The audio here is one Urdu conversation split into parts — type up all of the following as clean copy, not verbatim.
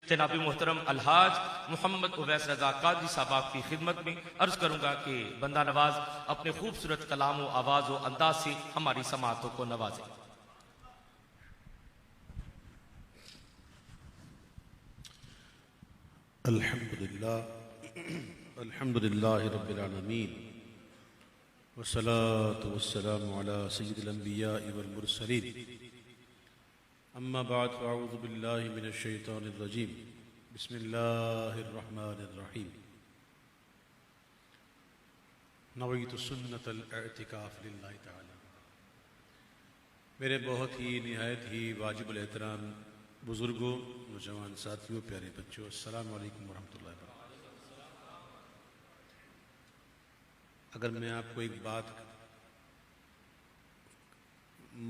جناب محترم الحاج محمد اویس رضا قادری صاحب آپ کی خدمت میں عرض کروں گا کہ بندہ نواز اپنے خوبصورت کلام و آواز و انداز سے ہماری سماعتوں کو نوازیں۔ الحمدللہ رب العالمین والصلاة والسلام علی سید الانبیاء والمرسلین اما بعد فاعوذ باللہ من الشیطان الرجیم بسم اللہ الرحمن الرحیم نویت سنت الاعتکاف للہ تعالی۔ میرے بہت ہی نہایت ہی واجب الاحترام بزرگوں، نوجوان ساتھیوں، پیارے بچوں، السلام علیکم ورحمۃ اللہ وبرکاتہ۔ اگر میں آپ کو ایک بات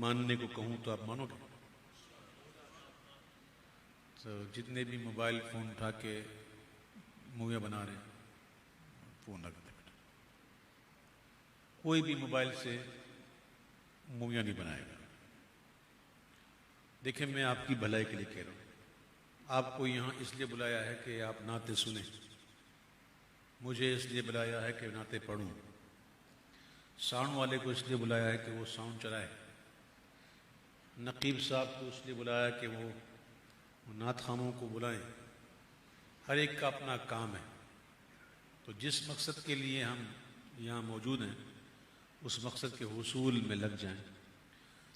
ماننے کو کہوں تو آپ مانو گے؟ تو جتنے بھی موبائل فون اٹھا کے موویاں بنا رہے ہیں، فون رکھ دیں بیٹا، کوئی بھی موبائل سے موویاں نہیں بنائے گا۔ دیکھیں، میں آپ کی بھلائی کے لیے کہہ رہا ہوں۔ آپ کو یہاں اس لیے بلایا ہے کہ آپ نعتیں سنیں، مجھے اس لیے بلایا ہے کہ نعتیں پڑھوں، ساؤنڈ والے کو اس لیے بلایا ہے کہ وہ ساؤنڈ چلائے، نقیب صاحب کو اس لیے بلایا کہ وہ نعت خوانوں کو بلائیں۔ ہر ایک کا اپنا کام ہے، تو جس مقصد کے لیے ہم یہاں موجود ہیں اس مقصد کے حصول میں لگ جائیں۔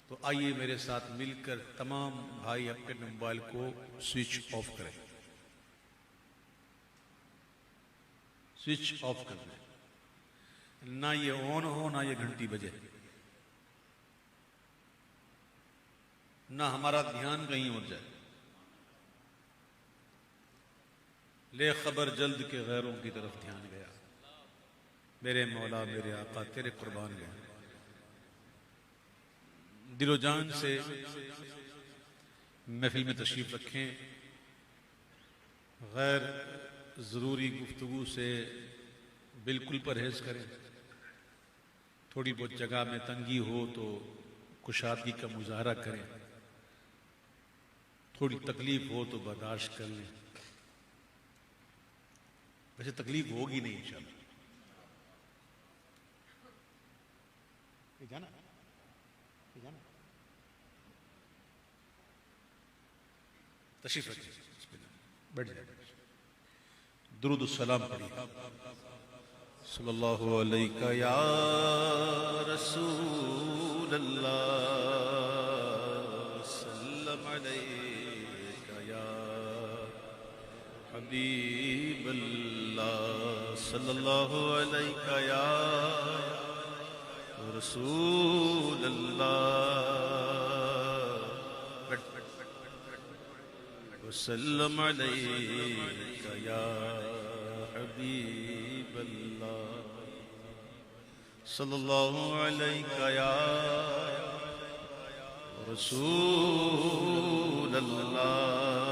تو آئیے میرے ساتھ مل کر تمام بھائی اپنے موبائل کو سوئچ آف کریں، سوئچ آف کر دیں، نہ یہ آن ہو نہ یہ گھنٹی بجے، نہ ہمارا دھیان کہیں اور جائے۔ لے خبر جلد کے غیروں کی طرف دھیان گیا، میرے مولا میرے آقا تیرے قربان گئے۔ دل و جان سے محفل میں تشریف رکھیں، غیر ضروری گفتگو سے بالکل پرہیز کریں۔ تھوڑی بہت جگہ میں تنگی ہو تو کشادگی کا مظاہرہ کریں، تھوڑی تکلیف ہو تو برداشت کر لیں۔ ویسے تکلیف ہوگی نہیں انشاءاللہ۔ جانا تشریف رکھیں، بیٹھ جائیں، درود السلام پڑھیے۔ صلی اللہ علیہ یا رسول اللہ، سلم علیہ یا حبیب اللہ، صلی اللہ علیہ یا رسول اللہ، وسلم علیک یا حبیب اللہ، صلی اللہ علیہ یا رسول اللہ،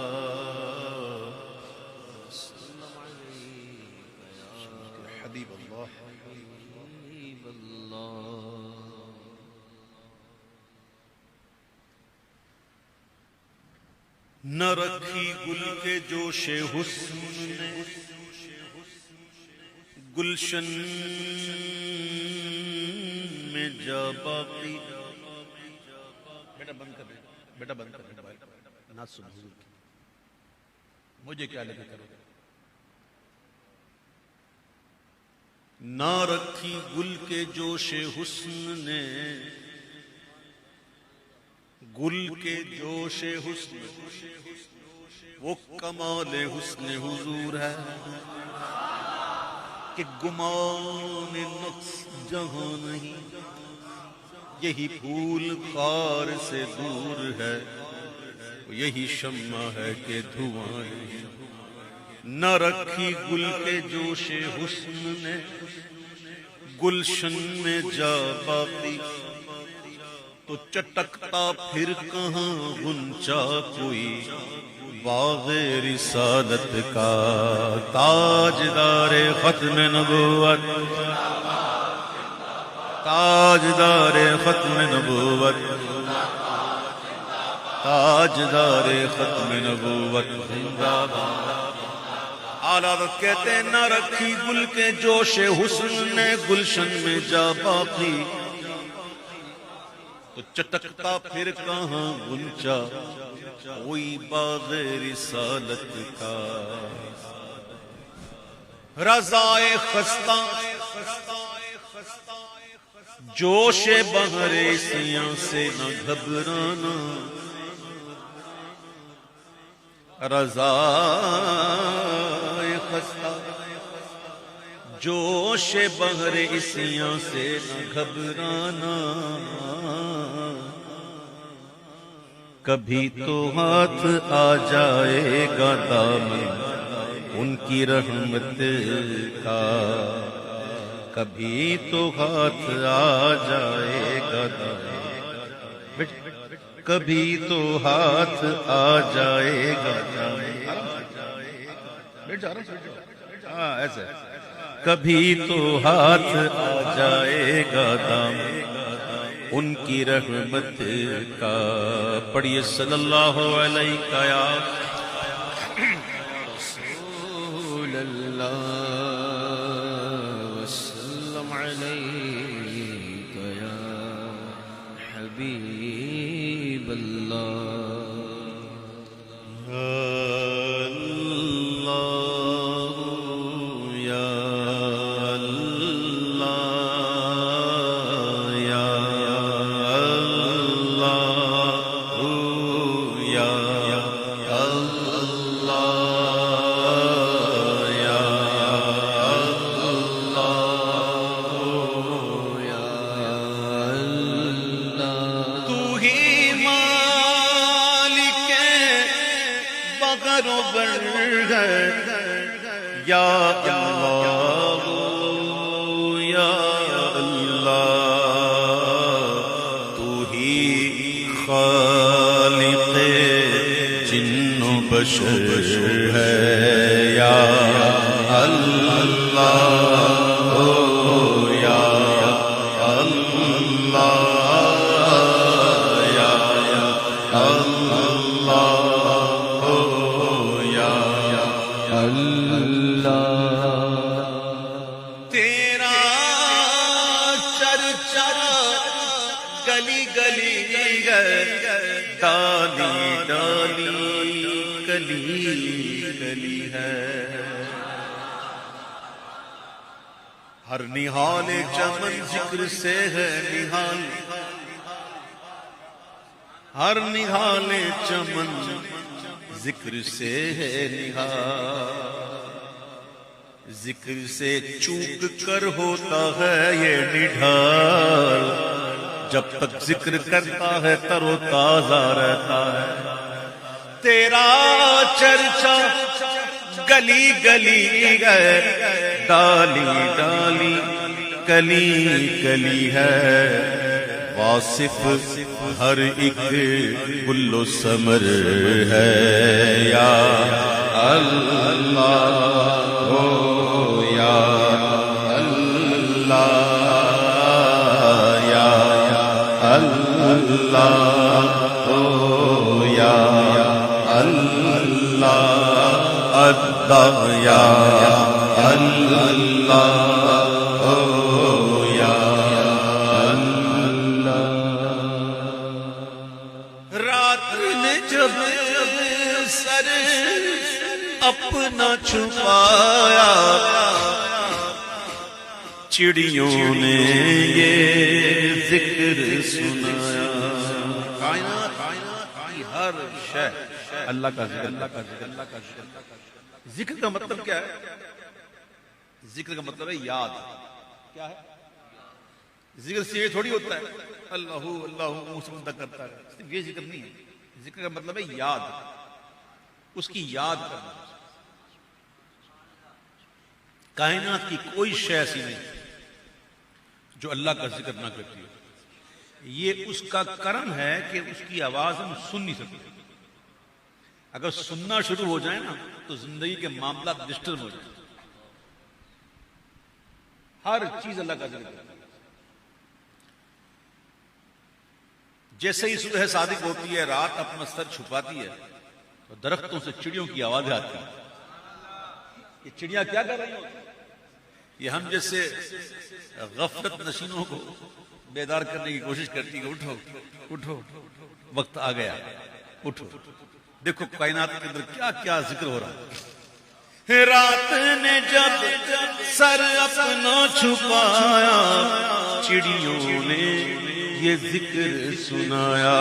حبیب اللہ، حبیب اللہ۔ نہ رکھی گل کے جوش حسن نے گلشن میں جا باقی۔ بیٹا بند کر، بیٹا بند کر، بیٹا نہ سن حضور کی، مجھے کیا لگے کرو۔ نہ رکھی گل کے جوش حسن نے، گل کے جوش حسن وہ کمال حسن حضور ہے کہ گمان نقص جہاں نہیں، یہی پھول خار سے دور ہے، یہی شمع ہے کہ دھواں نہیں۔ نہ رکھی گل کے جوش حسن نے گلشن میں جا باقی، تو چٹکتا پھر کہاں غنچہ کوئی باغ رسالت کا، تاجدار ختم نبوت، تاجدار ختم نبوت، تاجدار ختم نبوت زندہ باد۔ اعلیٰ حضرت کہتے ہیں نہ رکھی گل کے جوش حسن نے گلشن میں جا باقی، تو چٹکتا پھر کہاں گنچا کوئی باغ رسالت کا۔ رضائے خستہ جوش بہر سیاں سے نہ گھبرانا، رضائے خستہ جوش بہر اسیاں سے نہ گھبرانا، کبھی تو ہاتھ آ جائے گا دامن ان کی رحمت کا، کبھی تو ہاتھ آ جائے گا دامن، کبھی تو ہاتھ آ جائے گا ایسے، کبھی تو ہاتھ آ جائے گا دامن ان کی رحمت کا۔ پڑھیے صلی اللہ علیہ یا رسول اللہ وسلم علیک یا حبیب اللہ۔ یا اللہ یا اللہ تو ہی خالق جن و بشر ہے، یا اللہ یا اللہ یا تیرا چرچا گلی گلی ڈالی ڈالی گلی گلی ہے، ہر نہال چمن ذکر سے ہے نہال، ہر نہال چمن ذکر سے ہے نہال، ذکر سے چوک کر ہوتا ہے یہ نڈھال، جب تک ذکر کرتا ہے تر و تازہ رہتا ہے، تیرا چرچا گلی گلی ہے، ڈالی ڈالی کلی کلی ہے، واصف ہر ایک گل و ثمر ہے، یا اللہ یا اللہ یا اللہ یا اللہ یا اللہ یا رات نے جب سر اپنا چھپایا، چڑیوں نے یہ ذکر سنایا، کائنات کی ہر شے اللہ کا ذکر، اللہ کا ذکر، اللہ کا ذکر۔ ذکر کا مطلب کیا ہے؟ ذکر کا مطلب ہے یاد۔ کیا ہے ذکر؟ سے یہ تھوڑی ہوتا ہے اللہ اللہ منہ سے بندہ کرتا ہے، صرف یہ ذکر نہیں ہے۔ ذکر کا مطلب ہے یاد، اس کی یاد کرنا۔ کائنات کی کوئی شے ایسی نہیں جو اللہ کا ذکر نہ کرتی ہے، یہ اس کا کرم ہے کہ اس کی آواز ہم سن نہیں سکتے۔ اگر سننا شروع ہو جائے نا تو زندگی کے معاملات ڈسٹرب ہو جائیں۔ ہر چیز اللہ کا ذکر کرتا ہے۔ جیسے ہی صبح صادق ہوتی ہے، رات اپنا سر چھپاتی ہے تو درختوں سے چڑیوں کی آوازیں آتی ہیں. یہ چڑیاں کیا کر رہی ہوتی ہیں؟ یہ ہم جیسے غفلت نشینوں کو بیدار کرنے کی کوشش کرتی ہے. اٹھو اٹھو، وقت آ گیا، اٹھو. دیکھو کائنات کے اندر کیا کیا ذکر ہو رہا ہے. رات نے جب سر اپنا چھپایا، چڑیوں نے یہ ذکر سنایا.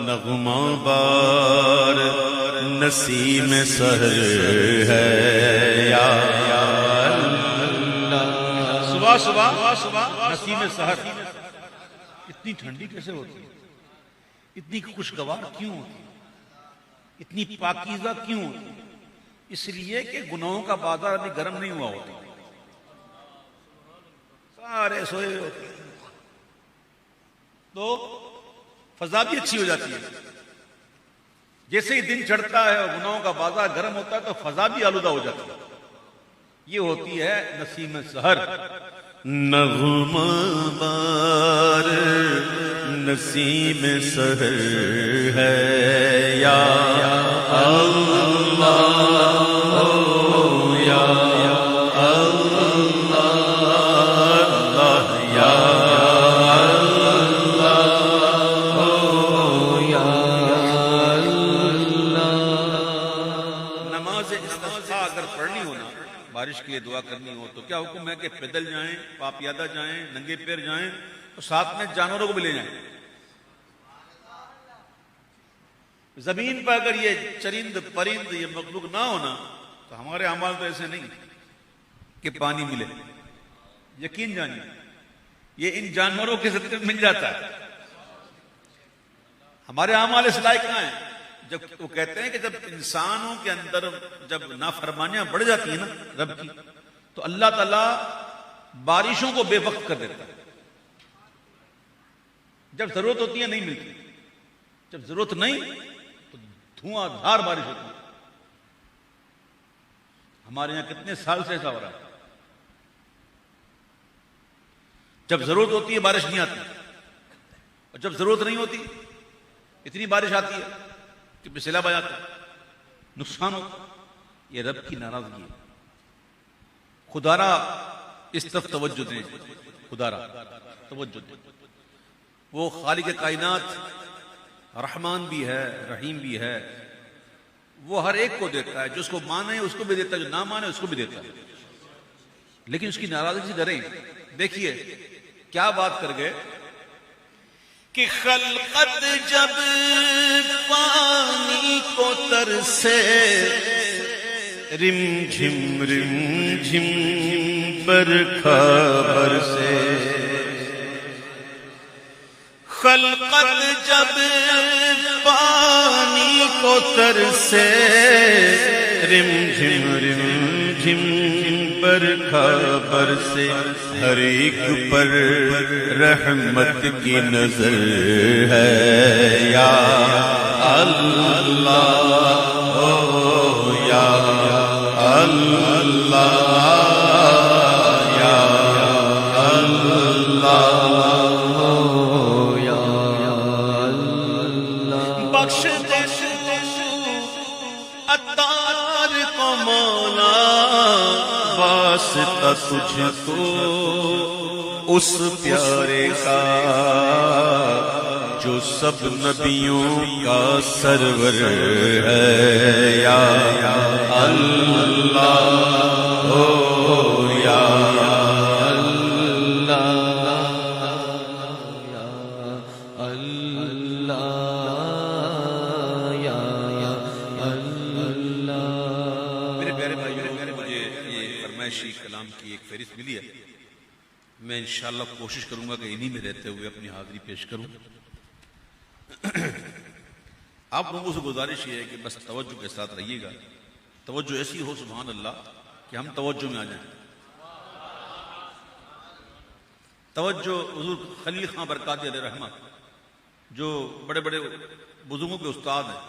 نغمہ بار نسیم سحر ہے یا اللہ. صبح صبح نسیم سحر. اتنی ٹھنڈی کیسے ہوتی ہے؟ اتنی خوشگوار کیوں ہوتی ہے؟ اتنی پاکیزہ کیوں ہوتی ہے؟ اس لیے کہ گناہوں کا بازار ابھی گرم نہیں ہوا ہوتا، سارے سوئے ہوئے ہوتے ہیں، تو فضا بھی اچھی ہو جاتی ہے. جیسے ہی دن چڑھتا ہے اور گناہوں کا بازار گرم ہوتا ہے تو فضا بھی آلودہ ہو جاتی ہے. یہ ہوتی ہے نسیم سحر. نغمہ بار نسیم سحر ہے یا اللہ یا اللہ یا بارش کے لیے دعا کرنی ہو تو کیا حکم ہے کہ پیدل جائیں، پاپیادہ جائیں، ننگے پیر جائیں اور ساتھ میں جانوروں کو بھی لے جائیں؟ زمین پر اگر یہ چرند پرند یہ مخلوق نہ ہونا تو ہمارے اعمال تو ایسے نہیں کہ پانی ملے. یقین جانیے یہ ان جانوروں کے ذریعے مل جاتا ہے. ہمارے اعمال اس لائق نہ ہیں. جب وہ کہتے ہیں کہ جب انسانوں کے اندر جب نافرمانیاں بڑھ جاتی ہیں نا رب کی، تو اللہ تعالیٰ بارشوں کو بے وقت کر دیتا ہے. جب ضرورت ہوتی ہے نہیں ملتی، جب ضرورت نہیں تو دھواں دھار بارش ہوتی ہے. ہمارے یہاں کتنے سال سے ایسا ہو رہا ہے. جب ضرورت ہوتی ہے بارش نہیں آتی، اور جب ضرورت نہیں ہوتی اتنی بارش آتی ہے کہ سیلاب آ جاتا ہے، نقصان ہوتا. یہ رب کی ناراضگی ہے. خدا را اس طرف توجہ دیں، خدا را توجہ دیں. وہ خالق کائنات رحمان بھی ہے، رحیم بھی ہے. وہ ہر ایک کو دیتا ہے، جو اس کو مانے اس کو بھی دیتا ہے، جو نہ مانے اس کو بھی دیتا ہے. لیکن اس کی ناراضگی سے ڈریں. دیکھیے کیا بات کر گئے کہ خلقت جب پانی کو ترسے، رم جھم برکھا برسے. خلقت جب پانی کو ترسے، رم جھم برکھا برسے. ہر ایک پر رحمت کی نظر ہے یا اللہ او یا اللہ یا اللہ او یا اللہ. بخش دے عطار کو مولا، واسطہ تجھ کو اس پیارے کا جو سب نبیوں کا سرور ہے یا اللہ او یا اللہ یا اللہ یا اللہ. میرے پیارے بھائیوں، مجھے یہ فرمائشی کلام کی ایک فہرست ملی ہے. میں انشاءاللہ کوشش کروں گا کہ انہی میں رہتے ہوئے اپنی حاضری پیش کروں. آپ لوگوں سے گزارش یہ ہے کہ بس توجہ کے ساتھ رہیے گا. توجہ ایسی ہو سبحان اللہ کہ ہم توجہ میں آ جائیں. توجہ حضور خلیل خان برکاتی علیہ رحمہ جو بڑے بڑے بزرگوں کے استاد ہیں،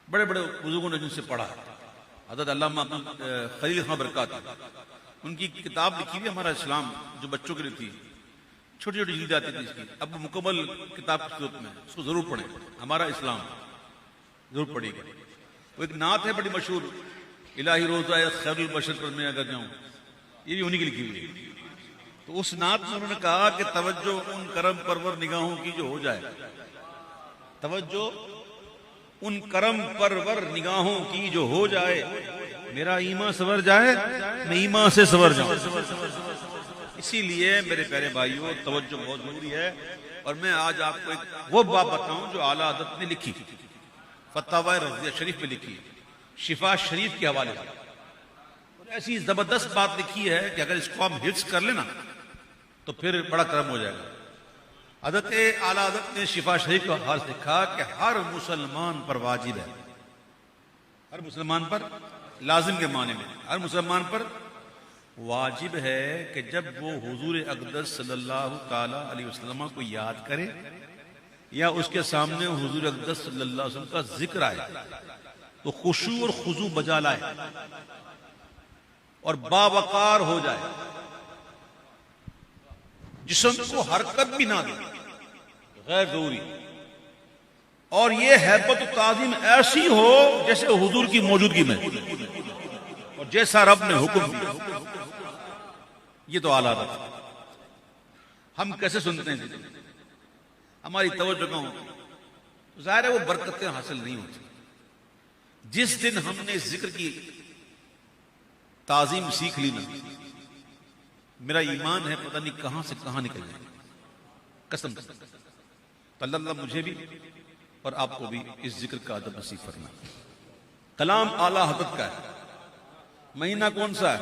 بڑے بڑے بزرگوں نے جن سے پڑھا، حضرت علامہ خلیل خان برکاتی، ان کی کتاب لکھی ہوئی ہمارا اسلام جو بچوں کے لیے تھی. چھوٹی چھوٹی جلد آتی تھی اس کی، اب مکمل کتاب کی صورت میں، اس کو ضرور پڑھیں، ہمارا اسلام ضرور پڑھیے گا۔ وہ ایک نعت ہے بڑی مشہور، الہی روزہ خیر البشر پر میں اگر جاؤں، یہ بھی انہی کی لکھی ہوئی ہے۔ تو اس نعت میں انہوں نے کہا کہ توجہ ان کرم پرور نگاہوں کی جو ہو جائے، توجہ ان کرم پرور نگاہوں کی جو ہو جائے، میرا ایمان سنور جائے میں ایمان سے سنور جاؤں۔ اسی لیے میرے پیارے بھائیوں توجہ بہت ضروری ہے۔ اور میں آج آپ کو ایک وہ بات بتاؤں جو اعلیٰ حضرت نے لکھی، فتاوی رضویہ شریف میں لکھی، شفا شریف کے حوالے سے، اور ایسی زبردست بات لکھی ہے کہ اگر اس کو ہم حفظ کر لینا تو پھر بڑا کرم ہو جائے گا۔ حضرت اعلیٰ حضرت نے شفا شریف کا حال لکھا کہ ہر مسلمان پر واجب ہے، ہر مسلمان پر، لازم کے معنی میں ہر مسلمان پر واجب ہے کہ جب وہ حضور اقدس صلی اللہ تعالی علیہ وسلم کو یاد کرے یا اس کے سامنے حضور اقدس صلی اللہ علیہ وسلم کا ذکر آئے تو خشوع اور خضوع بجا لائے اور باوقار ہو جائے، جسم کو حرکت بھی نہ دے، غیر ضروری، اور یہ ہیبت و تعظیم ایسی ہو جیسے حضور کی موجودگی میں اور جیسا رب نے حکم دیا۔ یہ تو اعلیٰ حضرت ہے۔ ہم کیسے سنتے ہیں؟ ہماری توجہ کہاں ہوتی؟ ظاہر ہے وہ برکتیں حاصل نہیں ہوتی۔ جس دن ہم نے ذکر کی تعظیم سیکھ لی نا، میرا ایمان ہے پتہ نہیں کہاں سے کہاں نکل جائے، قسم سے۔ تو اللہ مجھے بھی اور آپ کو بھی اس ذکر کا ادب نصیب فرما۔ کلام اعلیٰ حضرت کا ہے۔ مہینہ کون سا ہے؟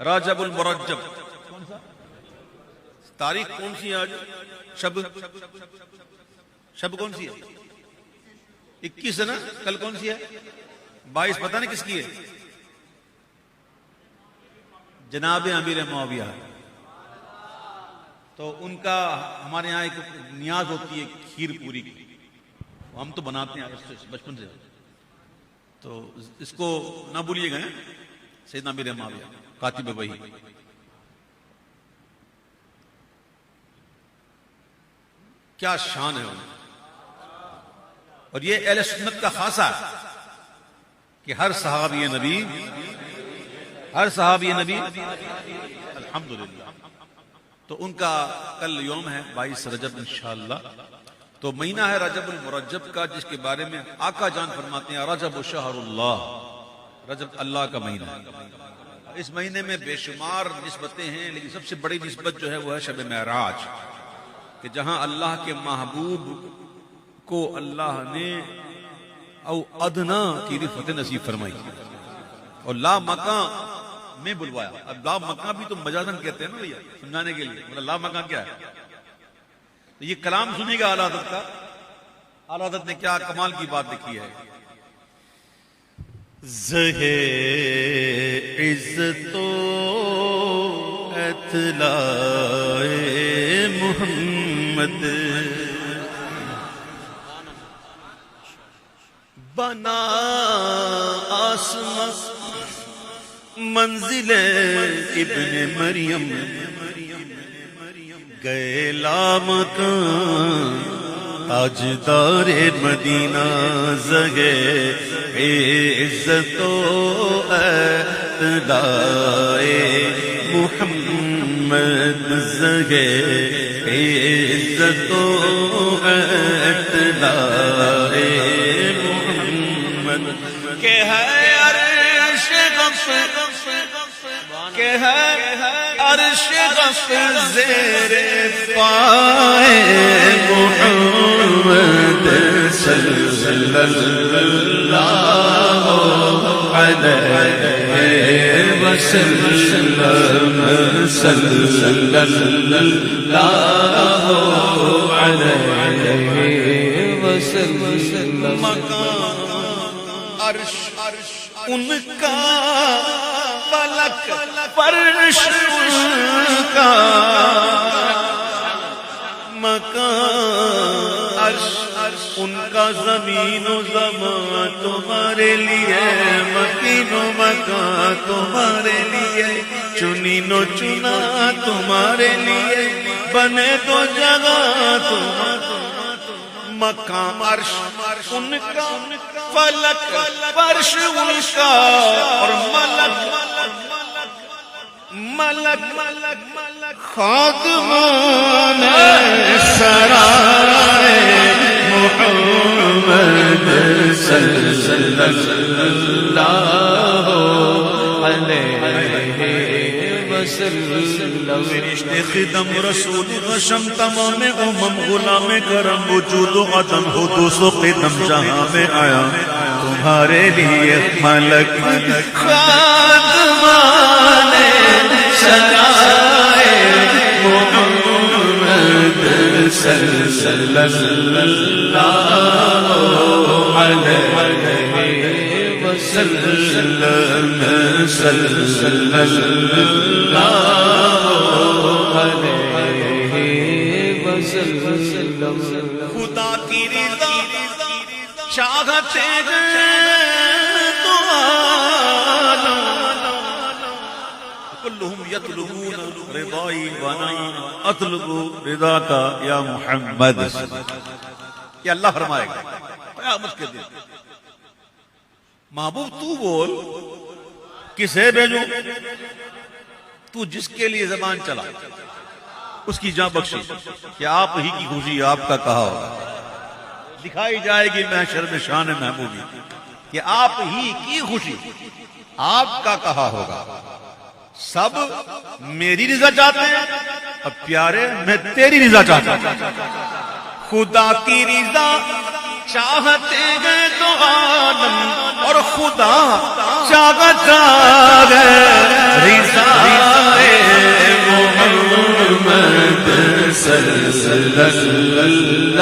رجب المرجب۔ تاریخ کون سی ہے آج؟ شب کون سی ہے؟ 21 ہے نا؟ کل کون سی ہے؟ 22 پتہ نہیں کس کی ہے؟ جناب امیر معاویہ۔ تو ان کا ہمارے یہاں ایک نیاز ہوتی ہے کھیر پوری کی، ہم تو بناتے ہیں بچپن سے، تو اس کو نہ بھولیے گا۔ سیدنا امیر معاویہ کاتب وحی، کیا شان ہے اور یہ اہل سنت کا خاصہ ہے کہ ہر صحابی نبی الحمدللہ۔ تو ان کا کل یوم ہے 22 رجب انشاءاللہ۔ تو مہینہ ہے رجب المرجب کا، جس کے بارے میں آقا جان فرماتے ہیں رجب شہر اللہ، رجب اللہ کا مہینہ ہے۔ اس مہینے میں بے شمار نسبتیں ہیں، لیکن سب سے بڑی نسبت جو ہے وہ ہے شب معراج، کہ جہاں اللہ کے محبوب کو اللہ نے او ادنا کی رفعت نصیب فرمائی اور لا مکان میں بلوایا۔ اب لا مکان بھی تو مجازن کہتے ہیں نا بھیا، سمجھانے کے لیے، لا مکان کیا ہے؟ تو یہ کلام سنیے گا اعلیٰ حضرت کا۔ اعلیٰ حضرت نے کیا کمال کی بات لکھی ہے۔ زہے عزت و اطلاع محمد بنا آسمان منزل ابن مریم، گئے لامکان تاجدار مدینہ، زہے عزت و اطلاع محمد، زہے عزت و اطلاع محمد، کہ ہے عرش کہ ہے عرش غفر زیر پائے محمد صلی اللہ علیہ وسلم، صلی اللہ علیہ وسلم۔ مقام عرش ان کا، فلک فرش ان کا، مکان عرش ان کا، زمین و زمان تمہارے لیے، مکین و مکان تمہارے لیے، چنی نو چنا تمہارے لیے بنے دو جگہ مقام عرش ان کا فلک فرش ان کا اور ملک خادمان سرائے محمد صلی اللہ علیہ وسلم فرشتے خدم رسول غشم تمام امم غلام کرم وجود و عدم حدوث و قدم جہاں میں آیا تمہارے لیے ملک خادمان سرائے محمد صلی اللہ علیہ وسلم صلی اللہ علیہ وسلم خدا کی رضا چاہتے ہیں تو کلہم یطلبون رضائی وانا اطلب رضا کا یا محمد. یہ اللہ فرمائے گا قیامت کے دن محبوب تو بول کسے بھیجوں تو جس کے لیے زبان چلا اس کی جاں بخشی کہ آپ ہی کی خوشی آپ کا کہا ہوگا دکھائی جائے گی محشر میں شان محبوبی کہ آپ ہی کی خوشی آپ کا کہا ہوگا. سب میری رضا چاہتے ہیں اب پیارے میں تیری رضا چاہتا ہوں. خدا کی رضا چاہتے ہیں تو عالم اور خدا چاہتا ہے رضا محمد صلی اللہ علیہ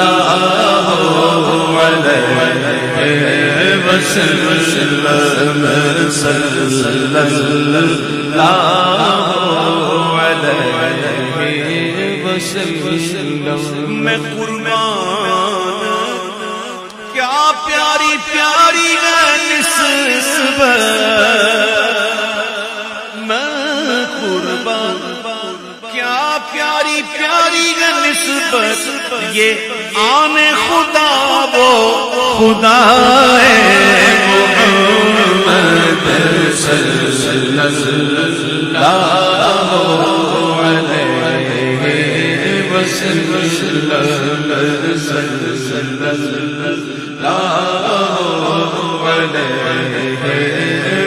وسلم صلی اللہ علیہ وسلم. میں قربان کیا پیاری پیاری ہے نسبت میں قربان کیا پیاری پیاری ہے نسبت یہ آن خدا وہ خدا محمد صلی اللہ علیہ وسلم صلی اللہ علیہ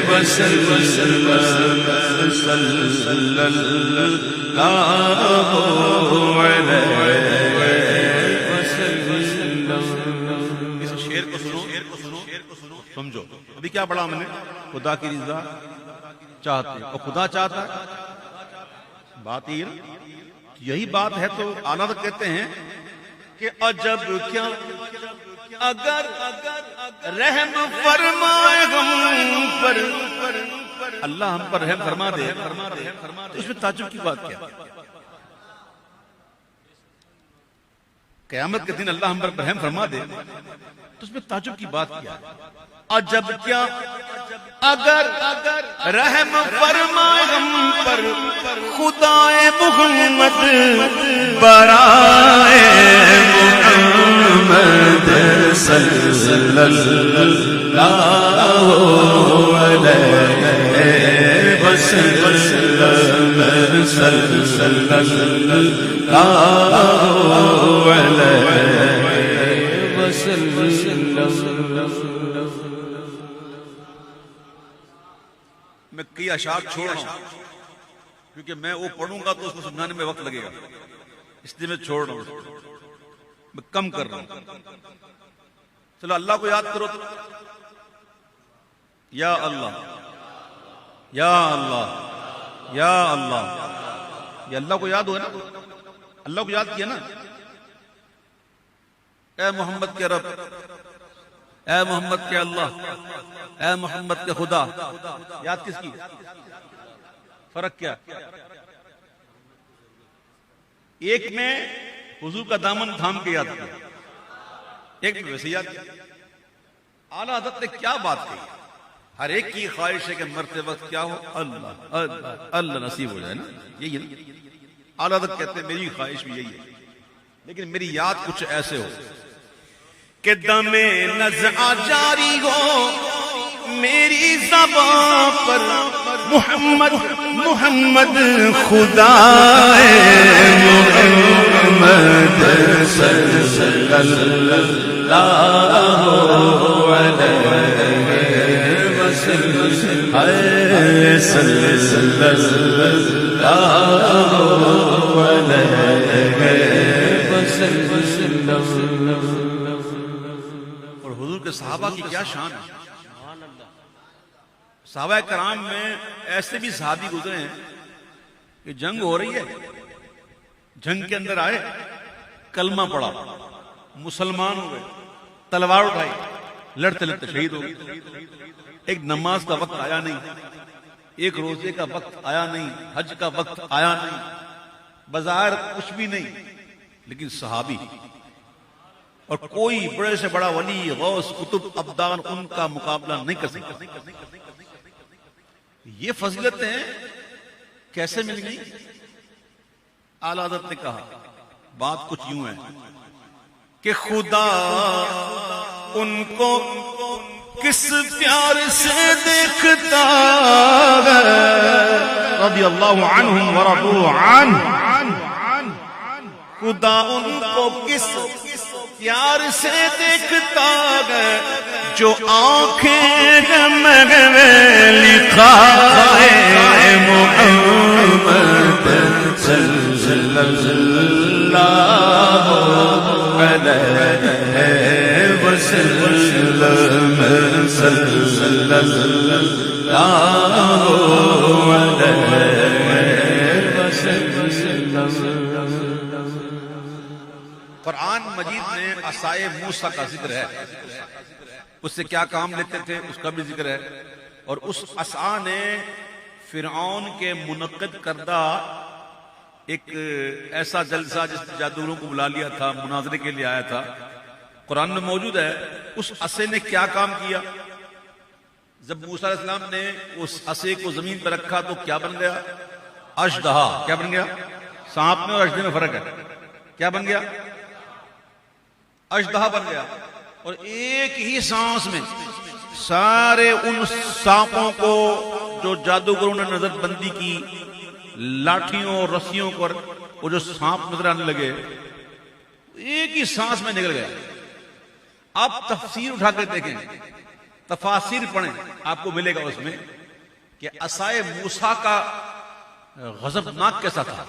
وسلم صلی اللہ علیہ وسلم. اس شعر کو سنو سمجھو. ابھی کیا پڑھا میں نے؟ خدا کی رضا چاہتے اور خدا چاہتا ہے. بات یہ یہی بات ہے تو اعلیٰ کہتے ہیں کہ عجب کیا اگر رحم فرمائے ہم پر اللہ ہم پر رحم فرما دے تو اس میں تعجب کی بات کیا؟ قیامت کے دن اللہ ہم پر رحم فرما دے تو اس میں تعجب کی بات کیا؟ عجب کیا اگر رحم فرمائے ہم پر خدائے محمد برائے محمد صلی اللہ علیہ وسلم صلی اللہ علیہ وسلم. میں کئی اشعار چھوڑ رہا ہوں کیونکہ میں وہ پڑھوں گا تو اس کو سمجھانے میں وقت لگے گا اس لیے میں چھوڑ رہا ہوں میں کم کر رہا ہوں. چلو اللہ کو یاد کرو یا اللہ یا اللہ یا اللہ. یہ اللہ کو یاد ہوا نا اللہ کو یاد کیا نا. اے محمد کے رب اے محمد کے اللہ اے محمد کے خدا. یاد کس کی؟ فرق کیا؟ ایک میں حضور کا دامن تھام کے یاد کیا ایک میں ویسے یاد کیا. اعلیٰ حضرت نے کیا بات کہی ہر ایک کی خواہش ہے کہ مرتے وقت کیا ہو؟ اللہ اللہ اللہ نصیب ہو جائے نا، یہی نا اعلیٰ حضرت کہتے ہیں میری خواہش بھی یہی ہے، لیکن میری یاد کچھ ایسے ہو کہ دم نزع جاری ہو میری زبان پر محمد محمد خدا محمد صلی اللہ علیہ وسلم صلی اللہ علیہ وسلم۔ اور حضور کے صحابہ کی کیا شان ہے، صحابہ کرام میں ایسے بھی صحابی گزرے ہیں کہ جنگ ہو رہی ہے، جنگ کے اندر آئے، کلمہ پڑھا، مسلمان ہوئے، تلوار اٹھائی، لڑتے لڑتے شہید ہو گئے۔ ایک نماز کا وقت آیا نہیں، ایک روزے کا وقت آیا نہیں، حج کا وقت آیا نہیں، بظاہر کچھ بھی نہیں، لیکن صحابی، اور کوئی بڑے سے بڑا ولی غوث قطب ابدال ان کا مقابلہ نہیں کر سکتا۔ یہ فضیلتیں کیسے مل گئی؟ اعلیٰ حضرت نے کہا بات کچھ یوں ہے کہ خدا ان کو کس پیار سے دیکھتا ہے، رضی اللہ عنہم ورضوا عنہ، خدا ان کو کس پیار سے دیکھتا ہے جو آنکھیں میں لکھا ہے محمد صلی اللہ علیہ وسلم صلی اللہ علیہ وسلم۔ قرآن مجید میں عصائے موسیٰ کا ذکر ہے، اس سے کیا کام لیتے تھے اس کا بھی ذکر ہے، اور اس عصا نے فرعون کے منعقد کردہ ایک ایسا جلسہ جس میں جادوگروں کو بلا لیا تھا، مناظرے کے لیے آیا تھا، قرآن میں موجود ہے۔ اس عصے نے کیا کام کیا؟ جب موسیٰ علیہ السلام نے اس عصے کو زمین پر رکھا تو کیا بن گیا؟ اژدہا۔ کیا بن گیا؟ سانپ میں اور اژدہے میں فرق ہے، کیا بن گیا؟ اژدہا بن گیا، اور ایک ہی سانس میں سارے ان سانپوں کو جو جادوگروں نے نظر بندی کی، لاٹھیوں اور رسیوں پر وہ جو سانپ نظر آنے لگے، ایک ہی سانس میں نکل گیا۔ آپ تفسیر اٹھا کر دیکھیں، تفاسیر پڑھیں، آپ کو ملے گا اس میں کہ عصائے موسیٰ کا غضبناک کیسا تھا۔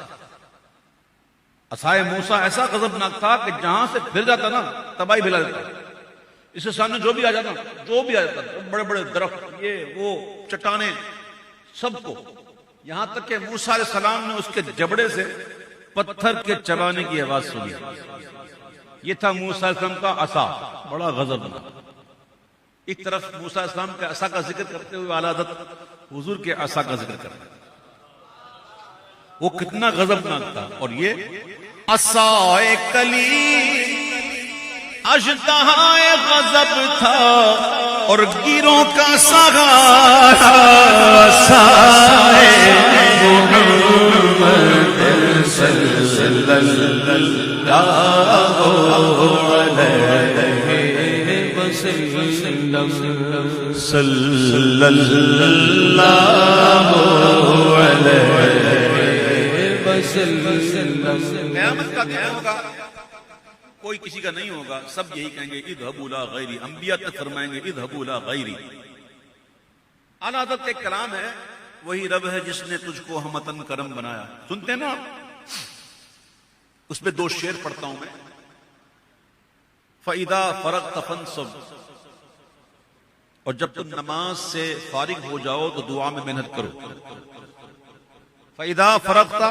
عصائے موسیٰ ایسا غضبناک تھا کہ جہاں سے پھر جاتا نا تباہی پھیلا دیتا، اس کے سامنے جو بھی آ جاتا، بڑے بڑے درخت، یہ وہ چٹانیں، سب کو، یہاں تک کہ موسیٰ علیہ السلام نے اس کے جبڑے سے پتھر کے چبانے کی آواز سنی۔ یہ تھا موسیٰ علیہ السلام کا عصا، بڑا غضبناک۔ ایک طرف موسیٰ علیہ السلام کے عصا کا ذکر کرتے ہوئے اعلیٰ حضرت حضور کے عصا کا ذکر کرتے ہیں، وہ کتنا غضبناک تھا۔ اور یہ عصائے کلی اژدہائے غضب تھا اور گیروں کا سہارا عصائے محمد صلی اللہ علیہ وسلم صلی اللہ علیہ وسلم۔ قیامت کا دن ہوگا، کوئی کسی کا نہیں ہوگا، سب یہی کہیں گے اذهبوا لا غیری، انبیاء تک فرمائیں گے اذهبوا لا غیری۔ اعلیٰ حضرت ایک کلام ہے، وہی رب ہے جس نے تجھ کو ہمتن کرم بنایا، سنتے ہیں نا آپ؟ اس پہ دو شعر پڑھتا ہوں میں۔ فَإِذَا فَرَغْتَ فَانْصَبْ، اور جب تم نماز سے فارغ ہو جاؤ تو دعا میں محنت کرو۔ فَإِذَا فَرَغْتَ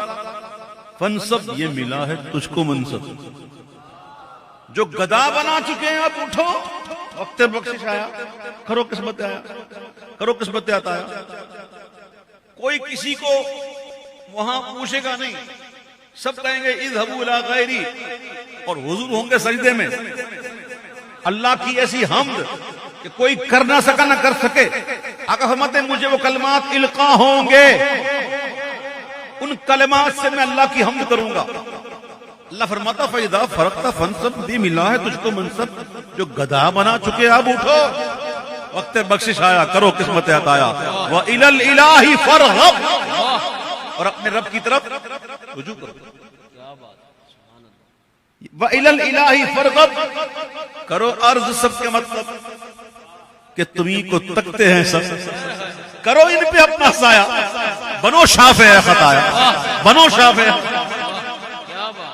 فَانْصَبْ، یہ ملا ہے تجھ کو منصب۔ جو گدا بنا چکے ہیں اب اٹھو، وقت بخشش آیا، کرو قسمت آیا، کرو قسمت آتا آیا۔ کوئی کسی کو وہاں پوچھے گا نہیں، سب کہیں گے اذهبوا الى غیری، اور حضور ہوں گے سجدے میں۔ اللہ کی ایسی حمد کہ کوئی کر نہ سکا نہ کر سکے، آقا فرماتے ہیں مجھے وہ کلمات القا ہوں گے، ان کلمات سے میں اللہ کی حمد کروں گا۔ اللہ فرماتا فَإِذَا فَرَغْتَ فَانْصَبْ، بھی ملا ہے تجھ کو منصب، جو گدھا بنا چکے اب اٹھو، وقت بخشش آیا، کرو قسمت عطایا۔ وَإِلَى الْإِلَٰهِ فَارْغَب، اور اپنے رب کی طرف رجوع کرو۔ وَإِلَى الْإِلَٰهِ فَارْغَب، کرو عرض سب کے مطلب کہ تمہیں کو تکتے ہیں سب، کرو ان پہ اپنا سایہ، بنو شافع خطایا، بنو شافع۔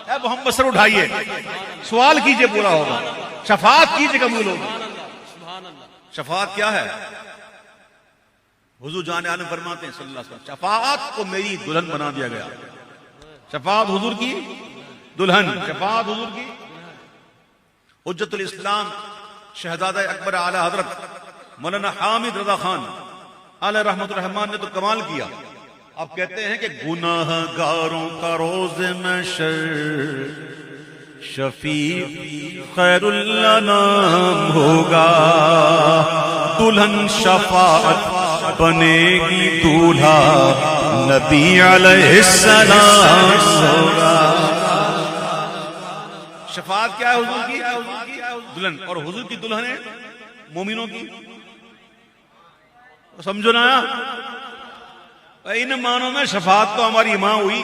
اے محمد سر اٹھائیے، سوال کیجئے پورا ہوگا، شفاعت کیجئے قبول ہوگا۔ شفاعت کیا ہے؟ حضور جان عالم فرماتے ہیں صلی اللہ علیہ وسلم، شفاعت کو میری دلہن بنا دیا گیا۔ شفاعت حضور کی دلہن، شفاعت حضور کی۔ حجت الاسلام شہزادہ اکبر اعلی حضرت مولانا حامد رضا خان علیہ رحمت الرحمان نے تو کمال کیا۔ آپ کہتے ہیں کہ گناہ گاروں کا روز محشر شفیع خیر الانام ہوگا، دلہن شفاعت بنے گی، دولہا نبی علیہ السلام ہوگا۔ شفاعت کیا ہے حضور کی؟ دلہن، اور حضور کی دلہن ہے مومنوں کی۔ سمجھو نا، ان معنوں میں شفاعت تو ہماری ماں ہوئی،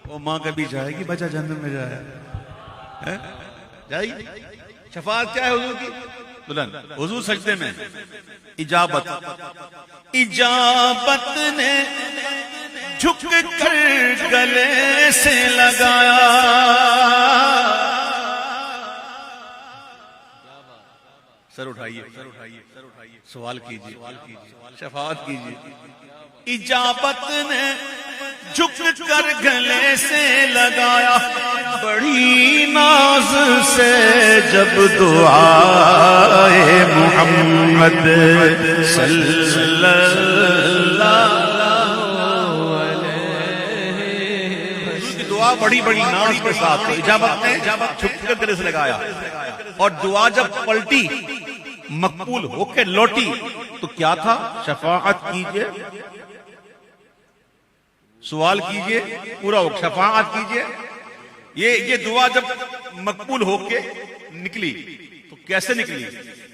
وہ ماں کبھی جائے گی بچہ جہنم میں جائے گی۔ شفاعت کیا ہے حضور کی؟ دلہن۔ حضور سجدے میں اجابت نے جھک کر گلے سے لگایا، سر اٹھائیے، سوال کیجیے، شفاعت کیجیے۔ اجابت نے جھک کر گلے سے لگایا، بڑی ناز سے جب دعائے محمد صلی اللہ دعا بڑی بڑی ناز کے ساتھ، اجابت نے جھک کر گلے سے لگایا، اور دعا جب پلٹی مقبول ہو کے لوٹی تو کیا تھا؟ شفاعت کیجئے، سوال کیجئے پورا ہو، شفاعت کیجئے۔ یہ دعا جب مقبول ہو کے نکلی تو کیسے نکلی؟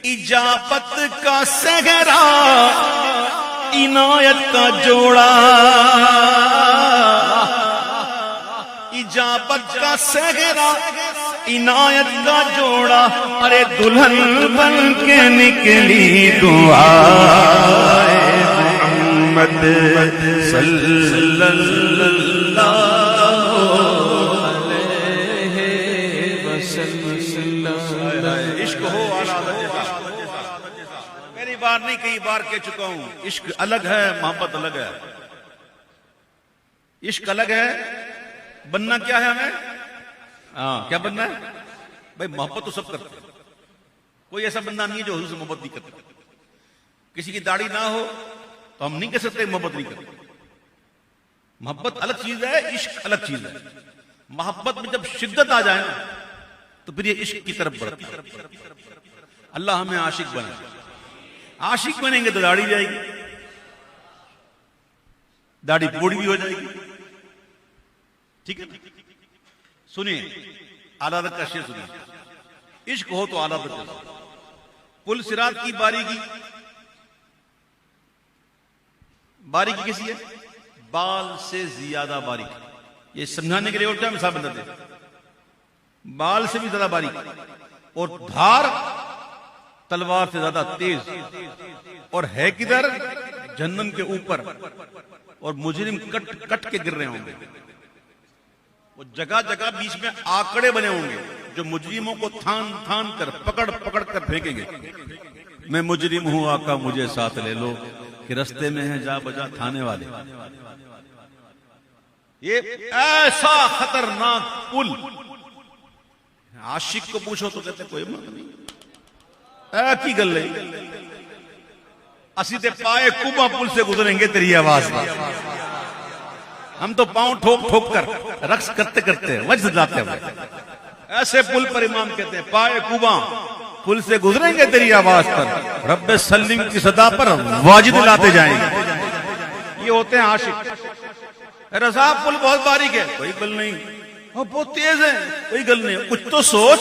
اجابت کا صحرا، عنایت کا جوڑا، اجابت کا صحرا، عنایت کا جوڑا، ارے دلہن بن کے نکلی دعائے محمد صلی اللہ علیہ وسلم۔ عشق ہو پہلی بار نہیں کئی بار کہہ چکا ہوں، عشق الگ ہے، محبت الگ ہے۔ عشق الگ ہے، بننا کیا ہے ہمیں؟ کیا بننا ہے بھائی؟ محبت تو سب کرتے ہیں، کوئی ایسا بندہ نہیں ہے جو حضور سے محبت نہیں کرتا۔ کسی کی داڑھی نہ ہو تو ہم نہیں کہہ سکتے محبت نہیں کرتے۔ محبت الگ چیز ہے، عشق الگ چیز ہے۔ محبت میں جب شدت آ جائے نا تو پھر یہ عشق کی طرف بڑھتی ہے۔ اللہ ہمیں عاشق بنائے، عاشق بنیں گے تو داڑھی جائے گی، داڑھی بوڑھی بھی ہو جائے گی، ٹھیک ہے؟ سنیے اعلیٰ حضرت کا شعر سنیے، عشق ہو تو اعلیٰ حضرت کا۔ پل صراط کی باریکی، باریکی کسی ہے؟ بال سے زیادہ باریک۔ یہ سمجھانے کے لیے اور کیا مثال بتا دیں؟ بال سے بھی زیادہ باریک، اور دھار تلوار سے زیادہ تیز، اور ہے کدھر؟ جہنم کے اوپر، اور مجرم کٹ کے گر رہے ہوں گے۔ وہ جگہ جگہ بیچ میں آکڑے بنے ہوں گے جو مجرموں کو تھان تھان کر پکڑ کر پھینکیں گے۔ میں مجرم ہوں آقا مجھے ساتھ لے لو، کہ رستے میں ہے جا بجا تھانے والے۔ یہ ایسا خطرناک پل، عاشق کو پوچھو تو کہتے کوئی بات نہیں، ایک ہی گل ہے، اسی تے پائے کوبا پل سے گزریں گے تیری آواز میں، ہم تو پاؤں ٹھوک ٹھوک کر رقص کرتے کرتے وجد جاتے ہوئے۔ ایسے پل پر امام کہتے ہیں پائے کوبا پل سے گزریں گے تیری آواز پر، رب سلم کی صدا پر واجد لاتے جائیں گے. یہ ہوتے ہیں عاشق. رضا پل بہت باریک ہے، کوئی گل نہیں. اور بہت تیز ہے، کوئی گل نہیں. کچھ تو سوچ.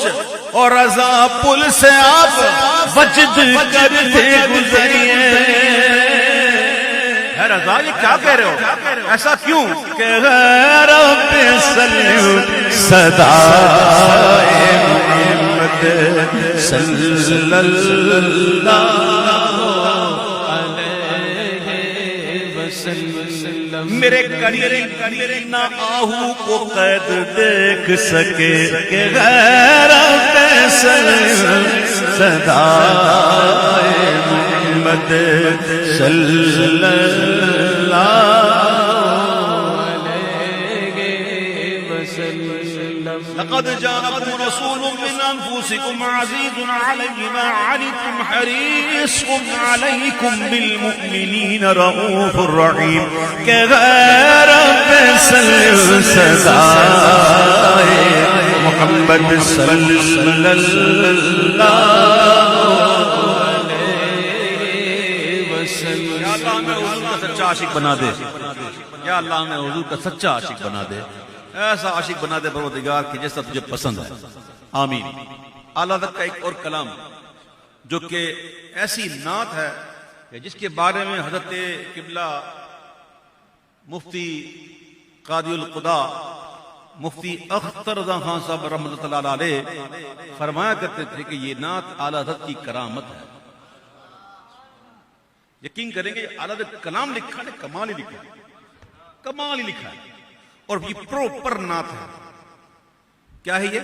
اور رضا پل سے آپ وجد کرتے گزریے. اے رضا یہ کیا کہہ رہے ہو؟ ایسا کیوں کہ رب سلم صدا محمد صلی اللہ میرے قریب نہ آہو کو قید دیکھ سکے کہ غیرت سلم صدا محمد صلی اللہ علیہ وسلم. لقد جاءكم رسول من انفسكم عزيز عليه ما عنتم حريص عليكم بالمؤمنين رؤوف رحيم. کہ غیرت سلم صدا محمد صلی اللہ یا اللہ ہمیں حضور کا سچا عاشق بنا دے. یا اللہ ہمیں حضور کا سچا عاشق بنا دے. ایسا عاشق بنا دے پروردگار کہ جیسا تجھے پسند ہے. آمین. اعلیٰ حضرت کا ایک اور کلام جو کہ ایسی نعت ہے کہ جس کے بارے میں حضرت قبلہ مفتی قاضی القضا مفتی اختر رضا خان صاحب رحمۃ اللہ علیہ فرمایا کرتے تھے کہ یہ نعت اعلیٰ حضرت کی کرامت ہے. یقین کریں گے اعلیٰ حضرت کلام لکھا ہے، کمال ہی لکھا ہے، کمال ہی لکھا ہے. اور یہ پروپر نعت ہے. کیا ہے یہ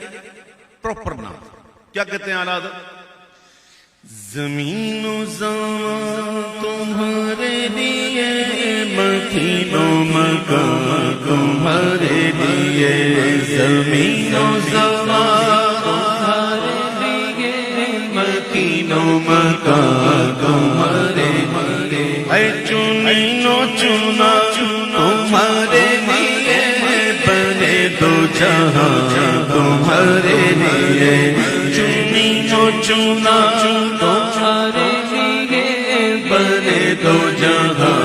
پروپر نعت؟ کیا کہتے ہیں اعلیٰ حضرت؟ زمین و زمان تمہارے لیے، مکین و مکان تمہارے لیے. زمین و زمان تمہارے لیے، مکین و مکان تمہارے لیے. اے چنین و چنا تمہارے لیے، بنے دو جہاں تمہارے لیے. چنین و چنا تمہارے لیے، بنے دو جہاں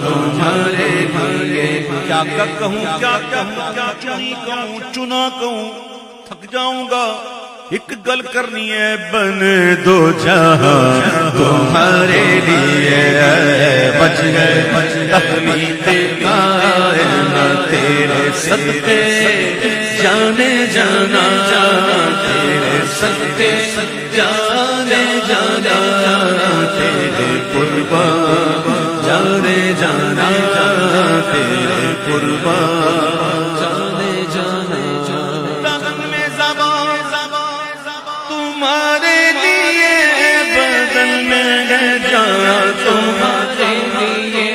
تمہارے لیے. کیا کہوں کیا کہوں، کیا چنی کہوں چنا کہوں، تھک جاؤں گا. ایک گل کرنی ہے، بنے دو جہاں تمہارے لیے. بچ گئے تخلیق کائنات تیرے صدقے، جانے جانا تیرے صدقے، جانے جانا تیرے قربان، جانے جانا تیرے قربان. جانے جانا لگن میں زبان تمہارے لیے، بدن میں ہے جان تمہارے لیے.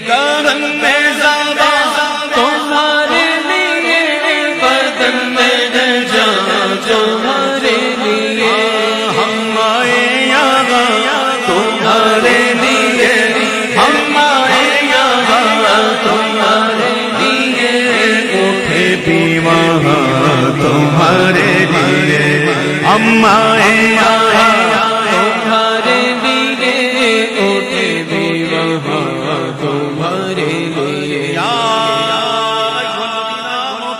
گرن میں زبان تمہارے لیے، بدن میں ہے جان تمہارے لیے. ہم آئے یہاں تمہارے لیے، ہم آئے یہاں تمہارے لیے. اٹھے بھی وہاں تمہارے لیے، ہم آئے یہاں تمہارے لیے. اٹھے بھی وہاں تمہارے لیے.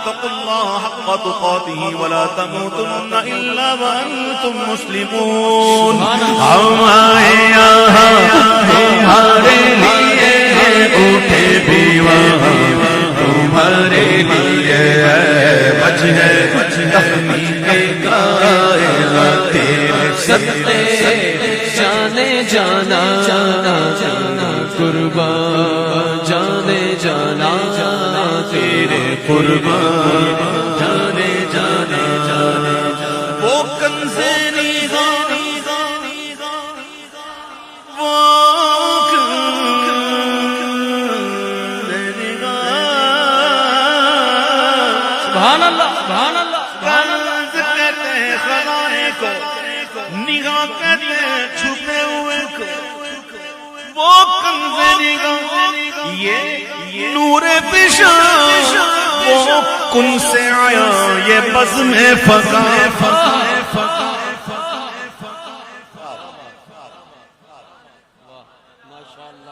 اتقوا الله حق تقاته ولا تموتن إلا وأنتم مسلمون. ہم آئے یہاں تمہارے لیے، اٹھے بھی وہاں تمہارے لیے. بچ ہے تخلیق کائنات تیرے صدقے، جانے جانا قربان، جانے جانا تیرے قربان، جانے جانا. وہ کنز نگاہ، وہ کنز نگاہ، سبحان اللہ سبحان اللہ. کنز کہتے ہیں خزانے کو، نگاہ کہتے ہیں چھپے ہوئے کو. وہ کنز نگاہ، یہ نور پیشان، وہ کن سے آیا، یہ بزم فضا.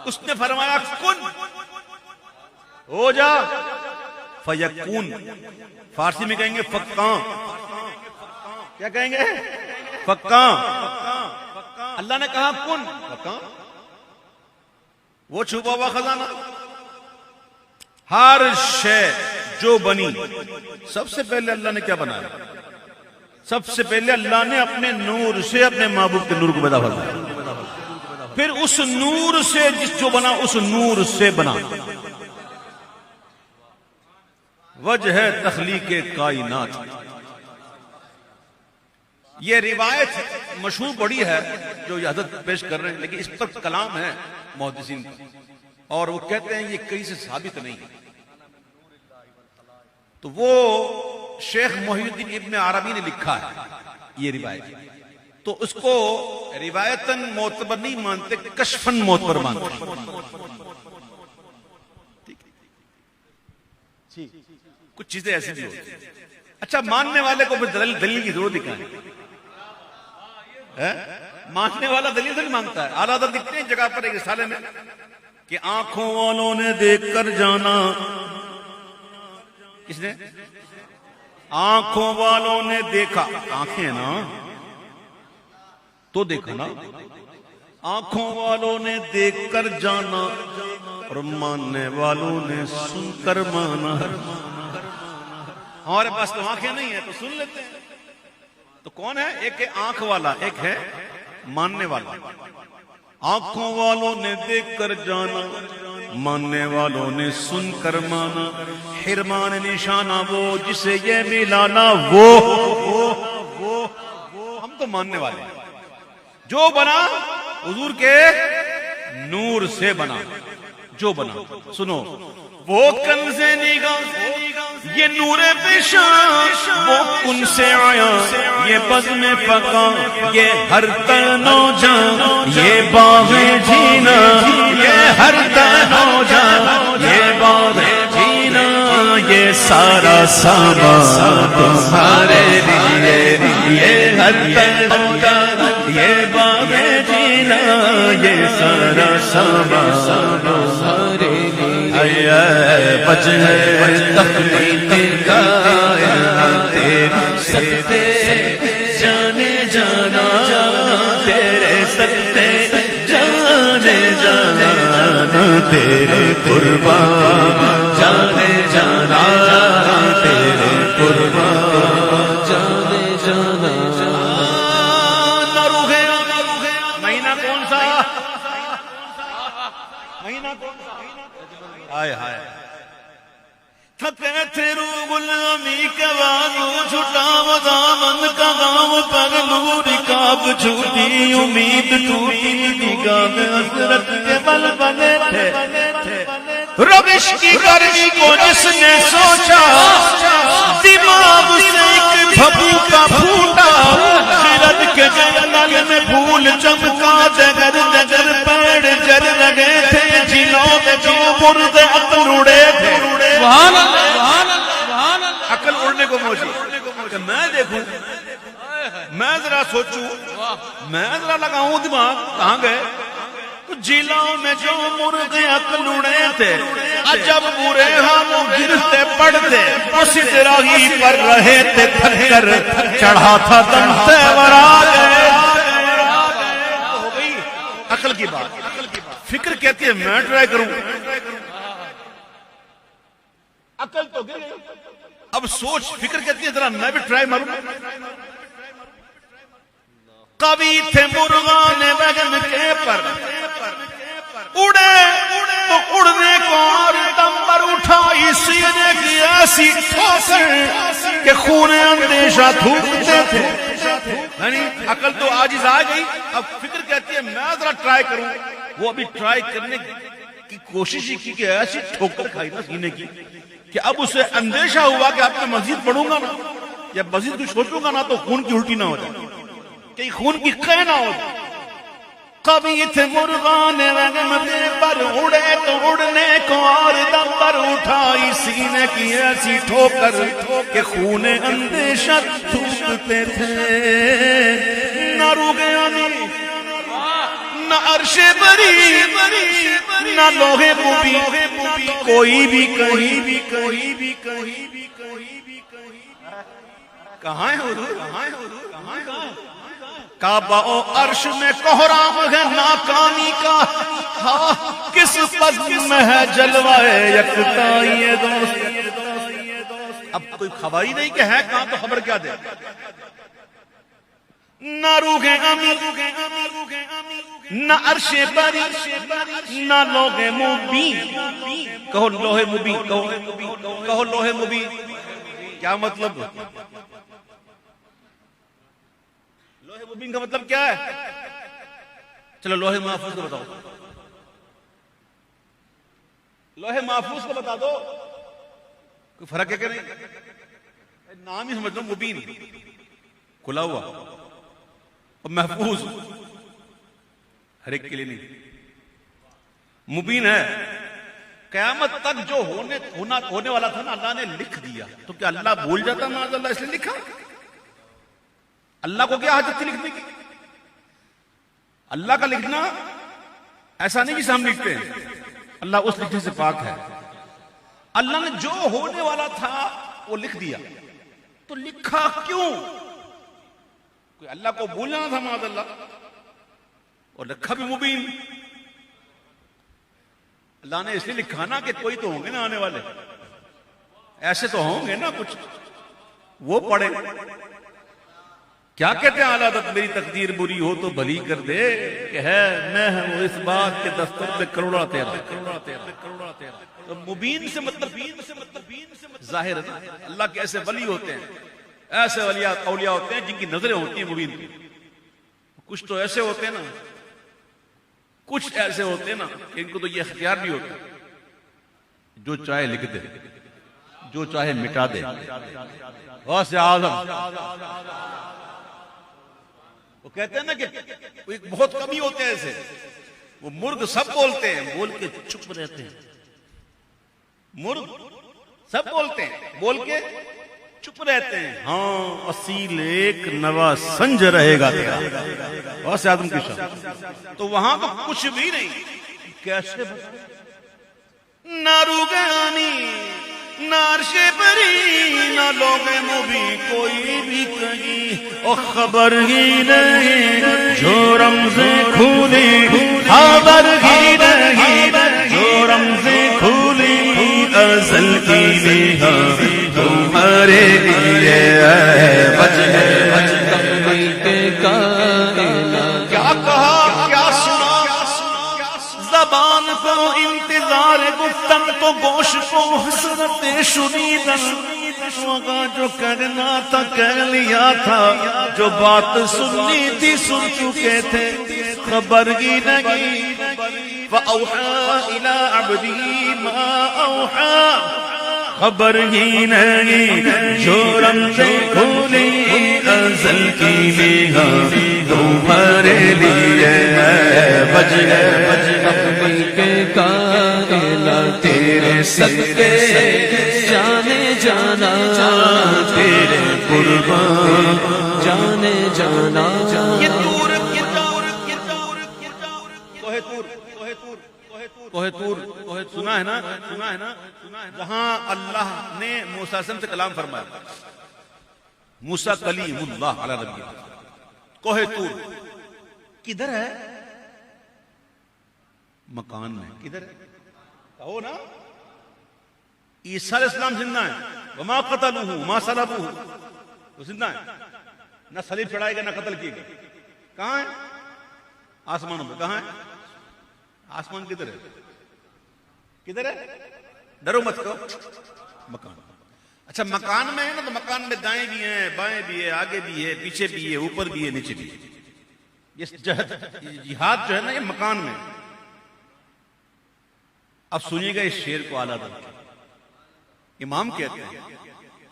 اس نے فرمایا کن، ہو جا، فیکون، فارسی میں کہیں گے فکاں، کیا کہیں گے؟ فکاں۔ اللہ نے کہا کن، فکاں، وہ چھپا ہوا خزانہ، ہر شے جو بنی، سب سے پہلے اللہ نے کیا بنایا؟ سب سے پہلے اللہ نے اپنے نور سے اپنے محبوب کے نور کو پیدا فرمایا، پھر اس نور سے جو بنا اس نور سے بنا۔ وجہ ہے تخلیق کائنات۔ یہ روایت مشہور بڑی ہے جو یہ حضرت پیش کر رہے ہیں، لیکن اس پر کلام ہے محدثین کا، اور وہ کہتے ہیں یہ کہیں سے ثابت نہیں ہے۔ تو وہ شیخ محی الدین ابن عربی نے لکھا ہے یہ روایت، تو اس کو روایتاً معتبر نہیں مانتے، کشفاً معتبر مانتے۔ کچھ چیزیں ایسی بھی ہوتی ہیں۔ اچھا، ماننے والے کو دلیل کی ضرورت دکھائیں، ماننے والا دلیل سے نہیں مانگتا ہے۔ اعلیٰ حضرت لکھتے ہیں جگہ پر ایک رسالے میں کہ آنکھوں والوں نے دیکھ کر جانا، کس نے؟ آنکھوں والوں نے دیکھا، آنکھیں نا تو دیکھا نا، آنکھوں والوں نے دیکھ کر جانا اور ماننے والوں نے سن کر مانا۔ ہمارے پاس تو آنکھیں نہیں ہیں تو سن لیتے ہیں۔ تو کون ہے؟ ایک ہے آنکھ والا، ایک ہے ماننے والا۔ آنکھوں والوں نے دیکھ کر جانا، ماننے والوں نے سن کر مانا، حرمان نشانہ وہ جسے یہ ملانا، وہ ہم تو ماننے والے ہیں۔ جو بنا حضور کے نور سے بنا، جو بنا، سنو، وہ کنز نگاہ یہ نور پیشان، وہ کن سے آیا یہ بزم فقا، یہ ہر تن و جان یہ باغ جینا، یہ ہر تن و جان یہ باغ جینا، یہ سارا سامان تمہارے لیے، یہ ہر تن و جان یہ باغ جینا، یہ سارا سامان تمہارے لیے۔ وجہ تخلیق کائنات سکتے جانے جانا، تیرے سکتے جانے جانا، تیرے قربان جانے جانا، تیرے قربان جانے جانا۔ نہ روحے مہینہ کون سا؟ مہینہ کون سا؟ ہائے ہائے، تھکے تھے روح الامی کے بازو، چھٹا دامن کا غام پر نور کعب چھوٹی، امید ٹوٹی، نگاہ میں حسرت کے بل بنے تھے۔ روش کی گرمی کو جس نے سوچا، دماغ سے ایک بھبوکا پھوٹا، خرد کے جنگل میں پھول چمکا، جگر جگر پیڑ جر لگے تھے، جھیلوں میں جو مرد عقل اڑے تھے۔ عقل اڑنے کو موجی کہ میں دیکھوں، میں ذرا سوچوں، میں ذرا لگاؤں دماغ، کہاں گئے؟ جھیلوں میں جو مرغ عقل اڑے تھے، عجب برے ہموں گرتے پڑتے، اسی طرح ہی پر رہے تھے، تھک کر چڑھا تھا دم تیور آ گئے۔ ہو گئی عقل کی بات۔ فکر کہتی ہے میں ٹرائی کروں، عقل تو گر گئی۔ اب سوچ، فکر کہتی ہے ذرا میں بھی ٹرائی ماروں۔ قوی تھے مرغان وہم کے پر، اڑے تو اڑنے کو اور دم پر اٹھائی، سینے کی ایسی ٹھوکر کہ خون اندیشہ تھوکتے تھے۔ یعنی عقل تو عاجز آ گئی، اب فکر کہتی ہے میں ذرا ٹرائی کروں۔ وہ ابھی ٹرائی کرنے کی کوشش ہی کی کہ ایسی ٹھوکر کھائی نا سینے کی کہ اب اسے اندیشہ ہوا کہ اب میں مزید پڑھوں گا نا یا مزید کچھ سوچوں گا نا تو خون کی الٹی نہ ہو جائے، کہ خون کی قے نہ ہو جائے۔ قوی تھے مرغان وہم پر، اڑے تو اڑنے کو اور دم پر اٹھائی، سینے کی ایسی ٹھوکر کہ خون اندیشہ تھوکتے تھے۔ نہ روگیانی نہ عرش بری نہ لوہے مبین کوئی بھی کہاں ہے حضور کعبہ و عرش میں کوہرام ہے ناکامی کا ہاں کس پس میں ہے جلوہ یکتائی دوست اب کوئی خبر ہی نہیں کہ ہے کہاں تو خبر کیا دے نہ روح امی نہ عرش بری نہ لوح مبین کہو لوح مبین کہو لوح مبین کیا مطلب لوح مبین کا مطلب کیا ہے چلو لوح محفوظ کو بتاؤ لوح محفوظ کو بتا دو کوئی فرق ہے کہ نہیں نام ہی سمجھ لو مبین کھلا ہوا اور محفوظ ہر ایک کے لیے نہیں مبین ہے قیامت تک جو ہونے والا تھا نا اللہ نے لکھ دیا تو کیا اللہ بھول جاتا معاذ اللہ اس لیے لکھا اللہ کو کیا حاجت تھی لکھنے کی اللہ کا لکھنا ایسا نہیں جسے ہم لکھتے ہیں اللہ اس لکھنے سے پاک ہے اللہ نے جو ہونے والا تھا وہ لکھ دیا تو لکھا کیوں کوئی اللہ کو بھولنا تھا معاذ اللہ اور لکھا بھی مبین اللہ نے اس لیے لکھا نا کہ کوئی تو ہوں گے نا آنے والے ایسے تو ہوں گے نا کچھ وہ پڑھے کیا کہتے ہیں اعلیٰ حضرت میری تقدیر بری ہو تو بھلی کر دے کہ ہے میں ہوں اس بات کے دفتر میں کروڑا تیرا تو مبین سے مطلب ظاہر ہے اللہ کے ایسے ولی ہوتے ہیں ایسے اولیاء ہوتے ہیں جن کی نظریں ہوتی ہیں مبین کی کچھ تو ایسے ہوتے ہیں نا کچھ ایسے ہوتے ہیں نا کہ ان کو تو یہ اختیار بھی ہوتا ہے جو چاہے لکھ دے جو چاہے مٹا دے غوث اعظم وہ کہتے ہیں نا کہ بہت کمی ہوتے ہیں ایسے وہ مرغ سب بولتے ہیں بول کے چپ رہتے ہیں مرغ سب بولتے ہیں بول کے چپ رہتے ہیں ہاں اصیل ایک نوا سنج رہے گا تیرا غوث اعظم کی شان تو وہاں تو کچھ بھی نہیں کیسے نہ روگانی نہ عرش بری نہ لوگ مبی کوئی بھی کہیں اور خبر ہی نہیں جو رمزیں کھولی خبر ہی نہیں جو رمزیں کھولی ازل کی نیہا تمہارے لیے کیا کہا کیا سنا زبان کو انتظار گفتن تو گوش کو حسرت شنیدن وہاں جو کرنا تھا کہہ لیا تھا جو بات سننی تھی سن چکے تھے خبر ہی نہیں فَأَوْحَى إِلَىٰ عَبْدِهِ مَا أَوْحَى خبر ہی نہیں جو رمزیں کھولی ازل کی نیہا تمہارے لیے ہے وجہ کے کائلہ تیرے صدقے جانے جانا تیرے قربان جانے جانا کوہ تور سنا ہے نا جہاں اللہ نے موسیٰ سے کلام فرمایا موسیٰ کلیم اللہ علیہ نبی کوہ تور کدھر ہے مکان میں کدھر ہے کہو نا عیسیٰ علیہ السلام زندہ ہے وما قتلوہ وما صلبوہ وہ زندہ ہے نہ صلیب چڑھائے گا نہ قتل کیے گا کہاں ہے آسمانوں میں کہاں ہے آسمان کدھر ہے کدھر ہے ڈرو مت کرو مکان اچھا مکان میں ہے نا تو مکان میں دائیں بھی ہیں بائیں بھی ہے آگے بھی ہے پیچھے بھی ہے اوپر بھی ہے نیچے بھی ہے یہ جہاد جو ہے نا یہ مکان میں اب سنیے گا اس شعر کو اعلیٰ حضرت امام کہتے ہیں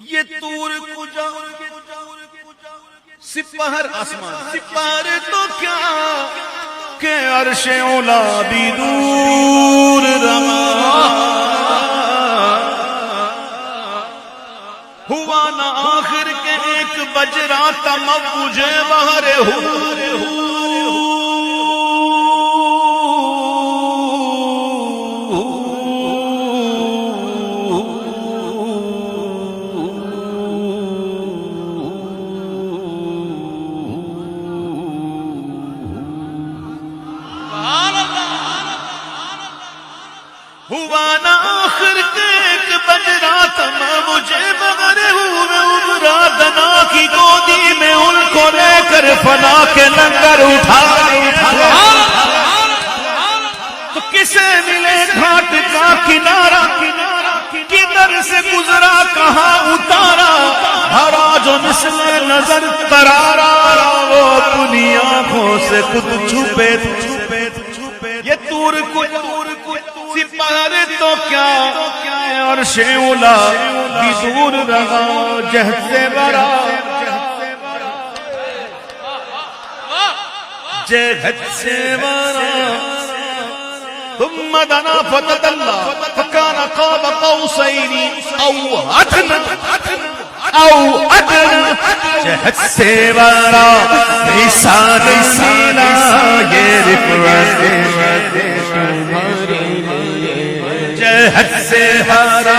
یہ طور کجا سپہر آسمان سپہر تو کیا کہ عرش اولا بھی دور رہا ہوا نہ آخر کے ایک بج رہا تھا موجے بہر ہوا نا آخر کے ایک بج رہا تھا مجھے مگر ہوئے ابرا دنا کی گودی میں ان کو لے کر فنا کے لنگر اٹھا تو کسے ملے گھاٹ کا کنارہ کدھر سے گزرا کہاں اتارا ہرا جو مثل نظر ترارا وہ اپنی آنکھوں سے خود چھپے یہ تور کچھ سپہر تو کیا اور شیولا بھی دور رہا جہد سے برا جہد سے برا ثم دنا فتدلى فكان قاب قوسين او ادنى جهد سے برا لسان سینا یہ رفرت جہد سے برا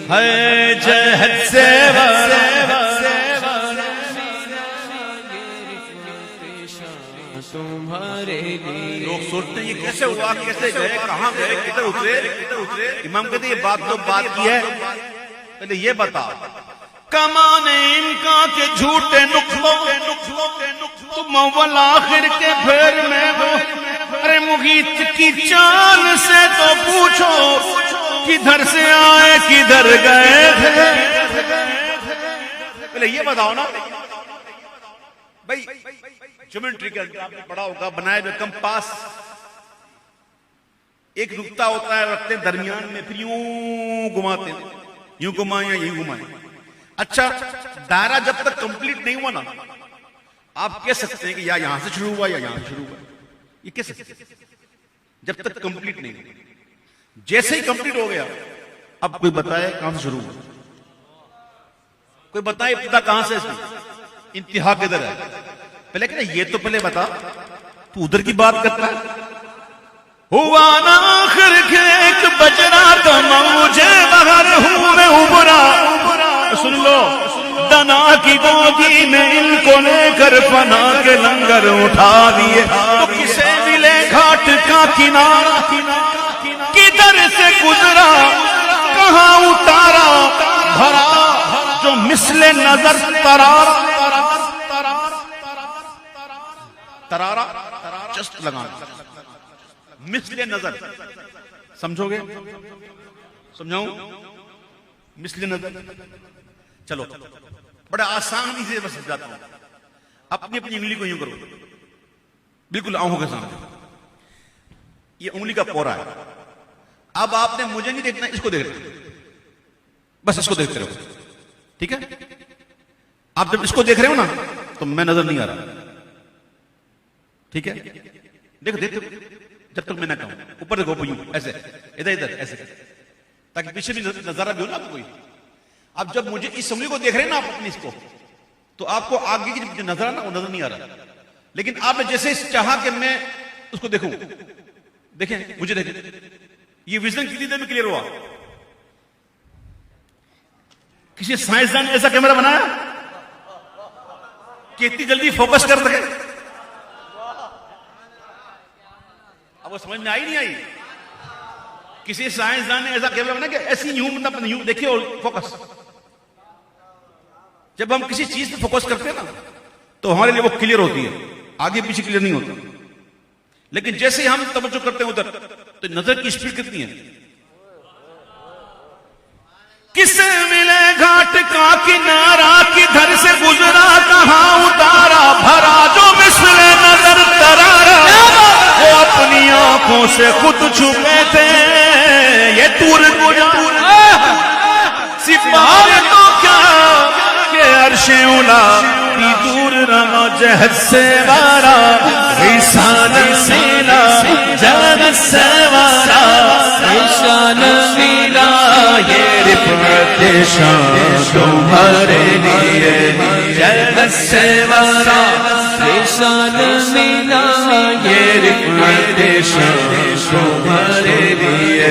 ہے جہد سے برا لوگ سوچتے ہیں یہ کیسے ہوا کیسے گئے کہاں گئے کدھر اترے امام کہتے ہیں یہ بات تو بات کی ہے پہلے یہ بتا کمان ان کا کہ جھوٹے نقلوں تم اول آخر کے پھر میں ہو ارے مغیث کی چال سے تو پوچھو کدھر سے آئے کدھر گئے تھے پہلے یہ بتاؤ نا بھائی جیومیٹری کا آپ نے پڑھا ہوگا بنائے ہوئے کمپاس ایک نقطہ ہوتا ہے رکھتے ہیں درمیان میں پھر یوں گھماتے ہیں یوں گھمائیں یا یوں گھمائیں اچھا دائرہ جب تک کمپلیٹ نہیں ہوا نا آپ کہہ سکتے ہیں کہ یا یہاں سے شروع ہوا یا یہاں سے شروع ہوا یہ کہہ سکتے ہیں جب تک کمپلیٹ نہیں ہوا جیسے ہی کمپلیٹ ہو گیا اب کوئی بتائے کہاں سے شروع ہوا کوئی بتائے ابتدا کہاں سے انتہا کدھر ہے پہلے کہ یہ تو پہلے بتا تو ادھر کی بات کرتا ہے ہوا نا آخر کے ایک بجرا تو مجھے بہر ہوئے ابرا سن لو دنا کی گودی میں ان کو لے کر فنا کے لنگر اٹھا دیے تو کسے ملے گھاٹ کا کنارہ کدھر سے گزرا کہاں اتارا بھرا جو مثل نظر ترارا جسٹ لگانا مثل نظر سمجھو گے سمجھاؤں مثل نظر چلو بڑا آسانی سے بس جاتا ہوں اپنی اپنی انگلی کو یوں کرو بالکل آنکھوں کے سامنے یہ انگلی کا پورا ہے اب آپ نے مجھے نہیں دیکھنا اس کو دیکھنا بس اس کو دیکھتے رہو ٹھیک ہے آپ جب اس کو دیکھ رہے ہو نا تو میں نظر نہیں آ رہا ٹھیک ہے دیکھو دیکھو جب تک میں نہ کہوں اوپر دیکھو ایسے ادھر ادھر ایسے تاکہ پیچھے بھی نظارہ بھی ہو نا آپ کوئی اب جب مجھے اس انگلی کو دیکھ رہے ہیں نا آپ اپنی اس کو تو آپ کو آگے کی جو نظر نا وہ نظر نہیں آ رہا لیکن آپ نے جیسے چاہا کہ میں اس کو دیکھوں دیکھیں مجھے دیکھیں یہ ویژن کتنی دیر میں کلیئر ہوا کسی سائنسدان نے ایسا کیمرہ بنایا کہ اتنی جلدی فوکس کر سکے اب وہ سمجھ میں آئی نہیں آئی کسی سائنسدان نے ایسا کیمرہ بنایا کہ ایسی یوں دیکھیے اور فوکس جب ہم کسی چیز پہ فوکس کرتے ہیں نا تو ہمارے لیے وہ کلیئر ہوتی ہے آگے پیچھے کلیئر نہیں ہوتا لیکن جیسے ہم توجہ کرتے ہیں ادھر تو نظر کی اسپیڈ کتنی ہے کسے ملے گھاٹ کا کنارہ کدھر سے گزرا کہاں اتارا بھرا جو مثل نظر ترارا وہ اپنی آنکھوں سے خود چھپے تھے یہ تور سپاہ تو کیا کہ عرش اولا بھی دور رہا جہد سے وارا رسال سیلا جہد سے وارا رسال سیلا یہ رفعت شان تمہارے لیے جنت سے ورا وصال ملا یہ رفعت شان تمہارے لیے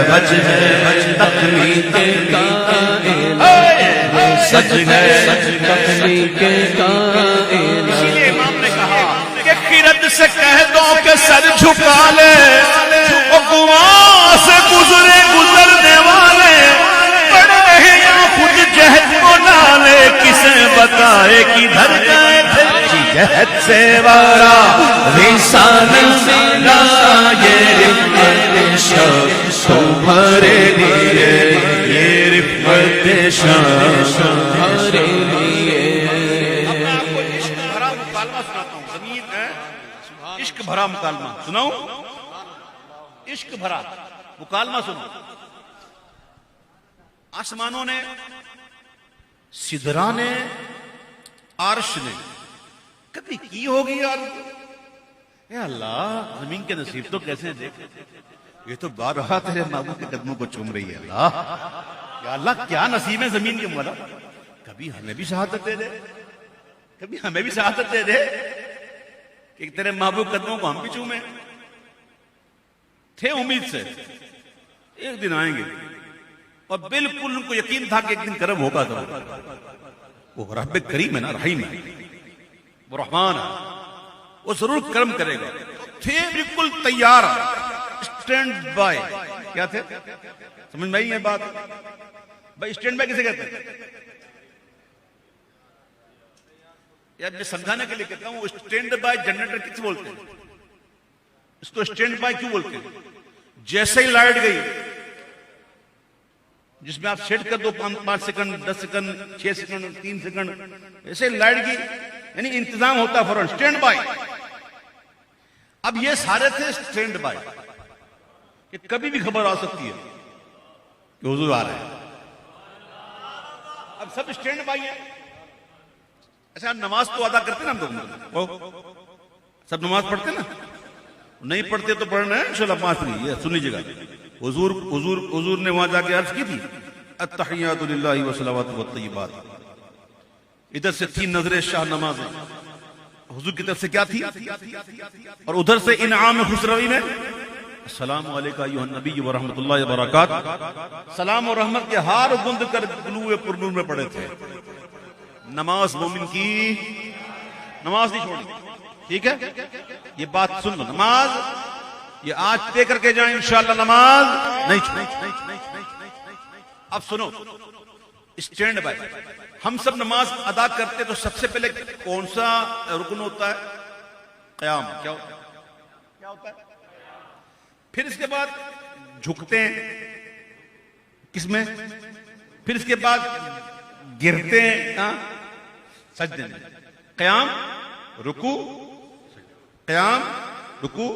بچ ہے تخلیق کائنات سج ہے تخلیق کائنات اسی لیے امام نے کہا کہ خرد سے کہہ دو کہ سر جھکا لے وہ گواں سے گزرے گزرنے والے پڑے ہیں یا خود جہد کو ڈالے کسے بتائے کدھر گئے تھے جہد سے وارا وصال ملا یہ رفعت شان تمہارے لیے یہ رفعت شان تمہارے لیے میں آپ کو عشق بھرا مکالمہ سناتا ہوں زمین ہے عشق بھرا مکالمہ سناؤں عشق بھرا مکالمہ سنو آسمانوں نے سدرا نے عرش نے کبھی کی ہوگی یار اے اللہ زمین کے نصیب تو کیسے ہیں دیکھ یہ تو بارہا تیرے محبوب کے قدموں کو چوم رہی ہے اللہ یا اللہ کیا نصیب ہے زمین کے مولا کبھی ہمیں بھی شہادت دے دے کبھی ہمیں بھی شہادت دے دے کہ تیرے محبوب قدموں کو ہم بھی چومیں تھے امید سے ایک دن آئیں گے اور بالکل ان کو یقین تھا کہ ایک دن کرم ہوگا وہ رب کریم ہے نا رحیم ہے وہ رحمان ہے وہ ضرور کرم کرے گا تھے بالکل تیار اسٹینڈ بائی کیا تھے سمجھ میں یہ بات بھائی اسٹینڈ بائی کسے کہتے ہیں یار میں سمجھانے کے لیے کہتا ہوں اسٹینڈ بائی جنریٹر کس بولتے ہیں اس کو اسٹینڈ بائی کیوں بولتے ہیں جیسے ہی لائٹ گئی جس میں آپ سیٹ کر دو 5 سیکنڈ 10 سیکنڈ 6 سیکنڈ 3 سیکنڈ ایسے ہی لائٹ گئی یعنی انتظام ہوتا ہے فوراً اسٹینڈ بائی اب یہ سارے تھے اسٹینڈ بائی کہ کبھی بھی خبر آ سکتی ہے کہ حضور آ رہے ہیں اب سب اسٹینڈ بائی ہیں اچھا نماز تو ادا کرتے نا ہم لوگ سب نماز پڑھتے نا نہیں پڑھتے تو پڑھنا ہے انشاءاللہ 5 پڑھیے سن لیجیے گا حضور نے وہاں جا کے عرض کی تھی التحیات للہ والصلوات والطیبات ادھر سے 3 نظریں شاہ نمازیں حضور کی طرف سے کیا تھی اور ادھر سے انعام خسروی میں السلام علیکہ ایھا النبی ورحمۃ اللہ وبرکاتہ سلام اور رحمت کے ہار گند کر گلوئے پرنور میں پڑے تھے نماز مومن کی نماز نہیں چھوڑی ٹھیک ہے یہ بات سن لو نماز یہ آج طے کر کے جائیں انشاءاللہ نماز نہیں چھوڑی اب سنو اسٹینڈ بائی ہم سب نماز ادا کرتے تو سب سے پہلے کون سا رکن ہوتا ہے قیام کیا ہوتا ہے پھر اس کے بعد جھکتے ہیں کس میں پھر اس کے بعد گرتے ہیں سجدے میں قیام رکوع قیام رکوع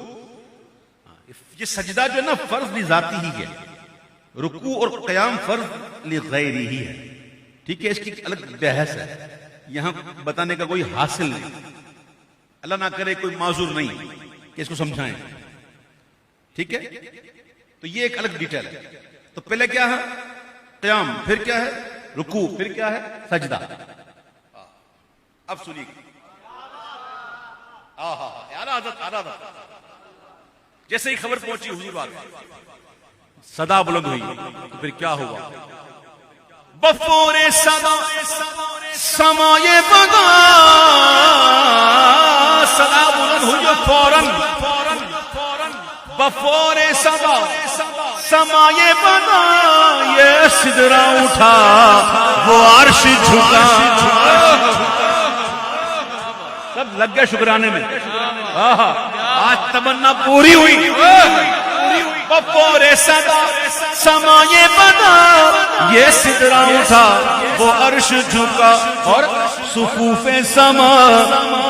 یہ سجدہ جو ہے نا فرض ذاتی ہی ہے رکوع اور قیام فرض لغیری ہی ہے ٹھیک ہے اس کی الگ بحث ہے یہاں بتانے کا کوئی حاصل نہیں اللہ نہ کرے کوئی معذور نہیں کہ اس کو سمجھائیں ٹھیک ہے تو یہ ایک الگ ڈیٹیل ہے تو پہلے کیا ہے قیام پھر کیا ہے رکوع پھر کیا ہے سجدہ اب سنیے جیسے ہی خبر پہنچی حضور آگے صدا بلند ہوئی تو پھر کیا ہوا بفور صدا سمائے بگا صدا بلند ہوئی فوراً بفور صدا سمائے بگا یہ سدرا اٹھا وہ عرش جھکا سب لگ گئے شکرانے میں آج تمنا پوری ہوئی بفور صدا سمائے بنا یہ سدرا اٹھا وہ عرش جھکا اور صفوف سما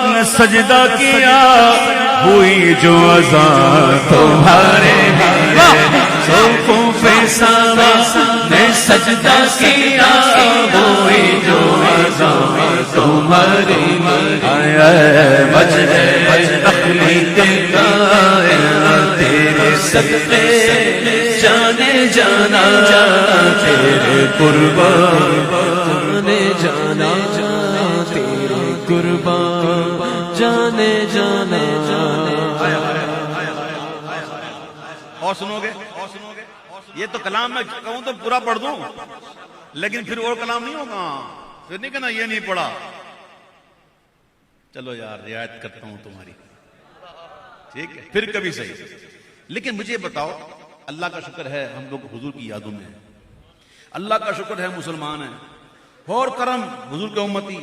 نے سجدہ کیا ہوئی جو اذان تمہارے لیے صفوف سما نے سجدہ کیا ہوئی جو اذان تمہارے لیے بج تخلیق کائنات تیرے صدقے جانے جانا تیرے قربان جانے جانا تیرے قربان جانے جانا. اور سنو گے؟ یہ تو کلام میں کہوں تو پورا پڑھ دوں، لیکن پھر اور کلام نہیں ہوگا، پھر نہیں کہنا یہ نہیں پڑھا. چلو یار رعایت کرتا ہوں تمہاری، ٹھیک ہے پھر کبھی صحیح. لیکن مجھے بتاؤ، اللہ کا شکر ہے ہم لوگ حضور کی یادوں میں ہیں، اللہ کا شکر ہے مسلمان ہیں، اور کرم حضور کے امتی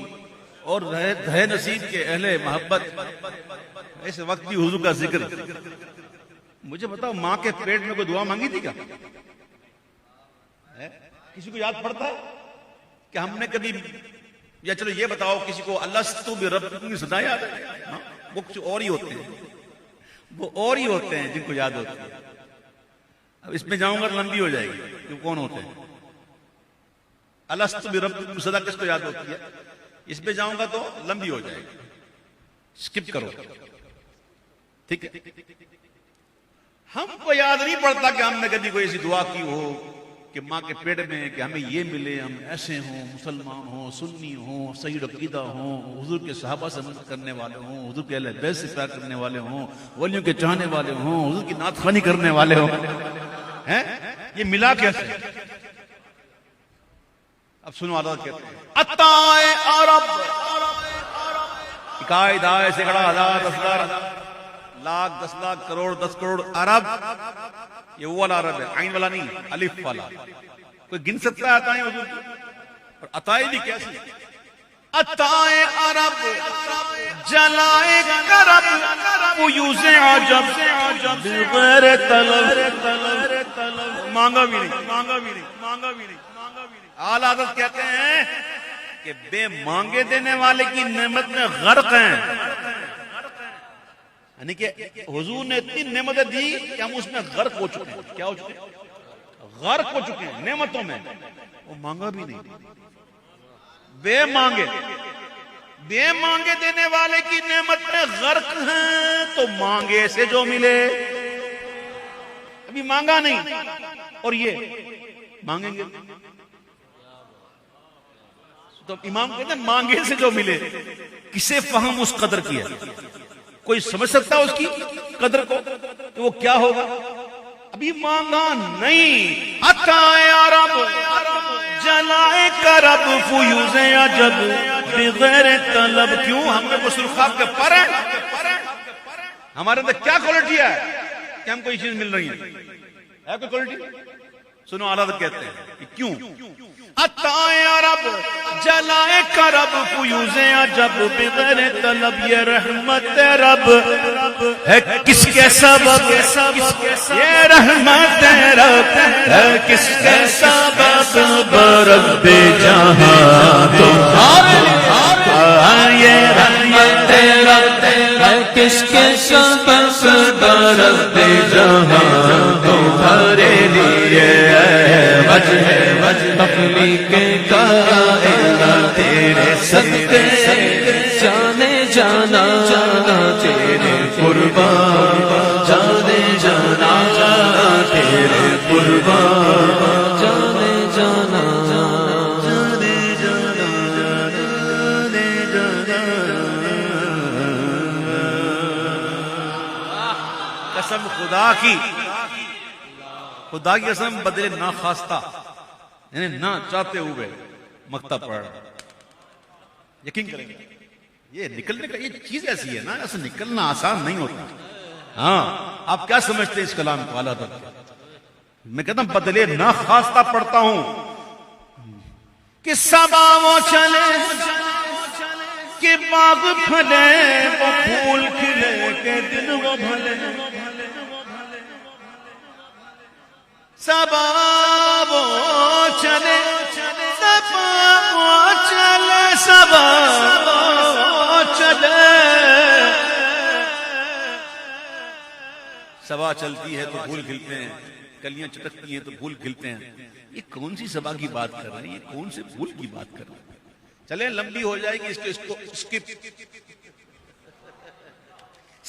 اور رہے نصیب کے اہل محبت. اس وقت بھی حضور کا ذکر. مجھے بتاؤ ماں کے پیٹ میں کوئی دعا مانگی تھی کیا؟ کسی کو یاد پڑتا ہے کہ ہم نے کبھی، یا چلو یہ بتاؤ کسی کو الستو بربکم کی صدا یاد ہے؟ وہ کچھ اور ہی ہوتے ہیں، وہ اور ہی ہوتے ہیں جن کو یاد ہوتی ہے. اب اس میں جاؤں گا لمبی ہو جائے گی کہ کون ہوتے ہیں. الستو بربکم کی صدا کس کو یاد ہوتی ہے؟ اس میں جاؤں گا تو لمبی ہو جائے گی، سکپ کرو. ٹھیک ہے، ہم کو یاد نہیں پڑتا کہ ہم نے کبھی کوئی ایسی دعا کی ہو کہ ماں کے پیٹ میں کہ ہمیں یہ ملے، ہم ایسے ہوں، مسلمان ہوں، سنی ہوں، صحیح عقیدہ ہوں، حضور کے صحابہ سے مدد کرنے والے ہوں، حضور کے اہل بیت سے پیار کرنے والے ہوں، ولیوں کے چاہنے والے ہوں، حضور کی نعت خوانی کرنے والے ہوں. یہ ملا کیسے؟ اب سنو عادت کہتے ہیں عطائے عرب، اکائی دائے سکڑا ہزار 10,000 لاکھ 10 لاکھ کروڑ 10 کروڑ ارب. یہ وہ والا عرب ہے، عین والا نہیں، الف والا. کوئی گن سکتا ہے عطائیں حضور کی؟ اور عطائیں بھی کیسی؟ عطائے عرب جلائے کرب فیوز عجب بغیر طلب. مانگا بھی نہیں. اعلی حضرت کہتے ہیں کہ بے مانگے دینے والے کی نعمت میں غرق ہیں. یعنی کہ حضور نے اتنی نعمتیں دی کہ ہم اس میں غرق ہو چکے ہیں. کیا ہو چکے ہیں؟ غرق ہو چکے ہیں نعمتوں میں. وہ مانگا بھی نہیں. بے مانگے دینے والے کی نعمت میں غرق ہیں تو مانگے سے جو ملے. ابھی مانگا نہیں اور یہ مانگیں گے تو امام کہتے ہیں مانگے سے جو ملے. کسے فہم اس قدر کی ہے؟ کوئی سمجھ سکتا اس کی قدر کو کہ وہ کیا ہوگا؟ ابھی مانگا نہیں. عطائے عرب جلائے کرب فیوز عجب بغیر طلب. کیوں؟ ہم نے غسل خواب کے پر ہیں. ہمارے اندر کیا کوالٹی ہے کہ ہم کوئی چیز مل رہی ہے کوئی کوالٹی؟ سنو اعلیٰ کہتے ہیں کہ کیوں عطائے عرب جلائے کرب فیوز عجب بغیر طلب. یہ رحمت رب ہے کس کے سبب؟ یہ رحمت رب ہے کس کے سبب؟ رب جہاں تمہارے. یہ رحمت رب ہے کس کے سبب؟ رب جہاں تمہارے لیے وجہ تخلیق کائنات تیرے صدقے جانے جانا تیرے قربان جانے جانا تیرے قربان جانے جانا قسم خدا کی قسم بدلے نہ خواستہ یعنی نہ چاہتے ہوئے مکتا پڑ. یقین کریں گے یہ نکلنے کا یہ چیز ایسی ہے نا، ایسا نکلنا آسان نہیں ہوتا. ہاں آپ کیا سمجھتے ہیں اس کلام کو؟ اعلیٰ حضرت میں کہتا ہوں بدلے نہ خواستہ پڑھتا ہوں کہ صبا وہ چلے کہ باغ پھلے وہ پھول کھلے کہ دن وہ بھلے. صبا وہ چلے صبا وہ چلے صبا وہ چلے. صبا چلتی ہے تو پھول کھلتے ہیں، کلیاں چٹکتی ہیں تو پھول کھلتے ہیں. یہ کون سی صبا کی بات کر رہے ہیں؟ یہ کون سے پھول کی بات کر رہے ہیں؟ چلیں لمبی ہو جائے گی اس کو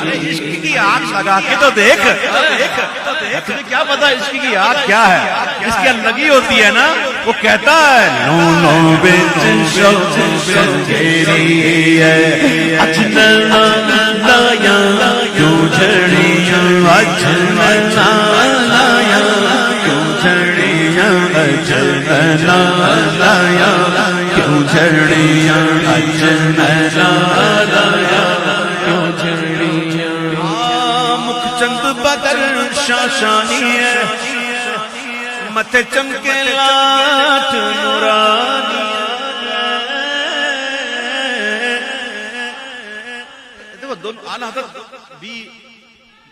ارے عشق کی آگ لگا کے تو دیکھ، تمہیں کیا پتا عشق کی آگ کیا ہے؟ اس کی لگی ہوتی ہے نا، وہ کہتا ہے لونوں بچ شوق شنگیری ہے اجنا لایا کیوں جھڑیاں اجنا لایا کیوں جھڑیاں اجنا لایا کیوں جھڑیاں اجنا لایا کیوں جھڑیاں مکھ چند بدر شاشانی ہے متھے چمکے لاٹ نورانی دیکھو دونوں اعلیٰ حضرت بھی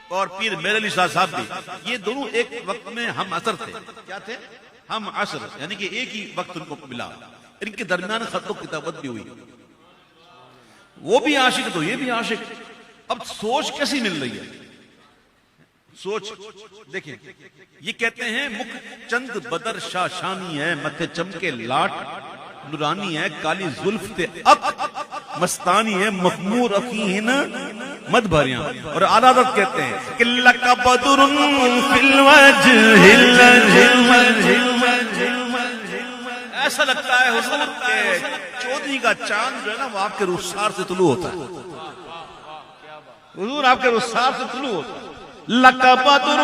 اور پیر میرے علی شاہ صاحب بھی، یہ دونوں ایک وقت میں ہم عصر تھے. کیا تھے؟ ہم عصر، یعنی کہ ایک ہی وقت ان کو ملا. ان کے درمیان خط و کتابت بھی ہوئی. وہ بھی عاشق تو یہ بھی عاشق. اب سوچ کیسی مل رہی ہے؟ سوچ دیکھیں، یہ کہتے ہیں مکھ چند بدر شاشانی ہے متھے چمکے لاٹ نورانی ہے کالی زلف تے اک مستانی ہے مخمور اخین مد بھریاں. اور اعلیٰ حضرت کہتے ہیں کہ لَكَ بَدْرٌ فِي الْوَجْهِ ایسا لگتا ہے حضور کے چودھری کا چاند جو ہے نا وہ آپ کے رخسار سے طلوع ہوتا ہے. حضور آپ کے رخسار سے طلوع ہوتا ہے. لَكَ بَدْرٌ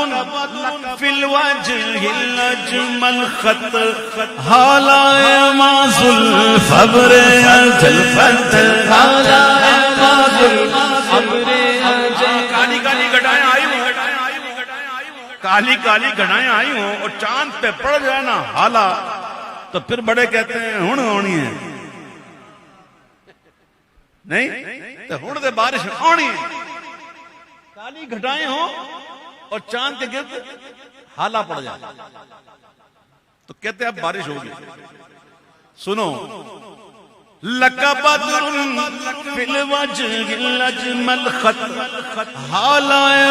فِي الْوَجْهِ الْأَجْمَلْ خَطْ حَالَائے مَا ذُلْفَبْرِ أَجَلْ فَتْ حَالَائے مَا ذُلْفَبْرِ أَجَلْ کالی کالی گھڑائیں آئی ہوں، کالی کالی گھڑائیں آئی ہوں اور چاند پہ پڑ جائے نا حالا تو پھر بڑے کہتے ہیں ہن ہونی ہے نہیں تو ہن دے بارش ہونی ہے. کالی گھٹائیں ہوں اور چاند کے گرد حالا پڑ جائے تو کہتے ہیں اب بارش ہوگی. سنو لَكَ بَدْرٌ فِي الْوَجْهِ الْأَجْمَلْ خَطْ حَالَائے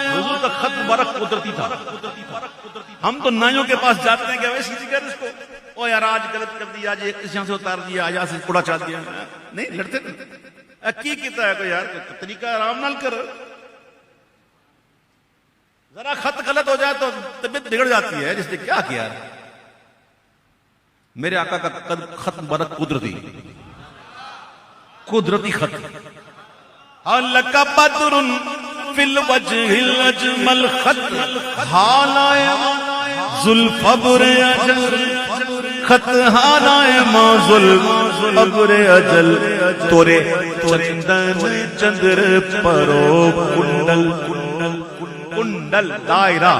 حضور کا خط مبارک قدرتی تھا. ہم تو نائیوں کے پاس جاتے ہیں کہ ویسے ہی کر اس کو او یار آج غلط کر دیا آج اس یہاں سے اتار دیا آج سے اڑا چال دیا. نہیں لڑتے کی کہتا ہے کہ یار طریقہ آرام نال کر. ذرا خط غلط ہو جائے تو طبیعت بگڑ جاتی ہے. جس نے کیا کیا میرے آقا کا خط مبارک قدرتی خط. لَكَ بَدْرٌ فِي الْوَجْهِ الْأَجْمَلْ خَطْ حَالَائے ذُلْفَبْرِ أَجَلْ خط حالائے ما ذُلْفَبْرِ أَجَلْ تورے چندن چندر پرو کنڈل کنڈل دائرہ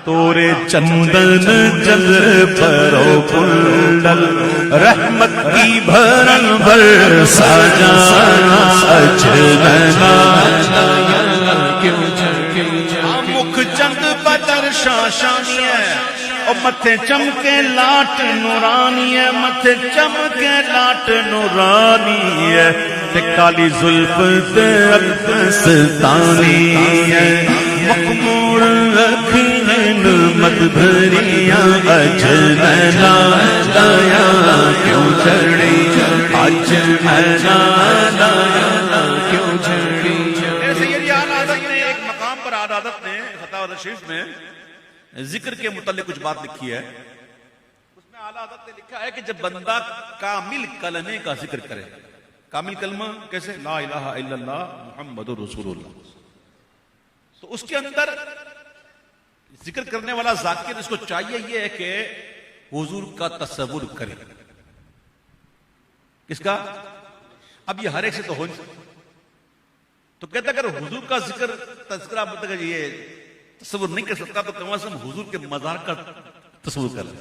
تورے چندن چندر پرو کنڈل رحمت کی بھرن بھر ساجانا اجلنا مکھ چند بدر شاشانی ہے اور متھے چمکے لاٹ نورانی ہے متھے چمکے لاٹ نورانی ہے تے کالی زلف تے اکستانی ہے مخمور اکھین مد بھریاں اجنا لایا کیوں جھڑی اجنا لایا کیوں جھڑی. ایسے یہ اعلیٰ حضرت نے ایک مقام پر اعلیٰ حضرت نے فتاوی رشید میں ذکر کے متعلق کچھ بات لکھی ہے. اس میں اعلیٰ حضرت نے لکھا ہے کہ جب بندہ کامل کلمے کا ذکر کرے. کامل کلمہ کیسے؟ لا الہ الا اللہ محمد رسول اللہ. تو اس کے اندر ذکر کرنے والا ذاکر اس کو چاہیے یہ ہے کہ حضور کا تصور کرے. کس کا؟ اب یہ ہر ایک سے تو ہو نہیں. تو کہتا اگر حضور کا ذکر تذکرہ مطلب یہ تصور نہیں کر سکتا تو کم از کم حضور کے مزار کا تصور کر لے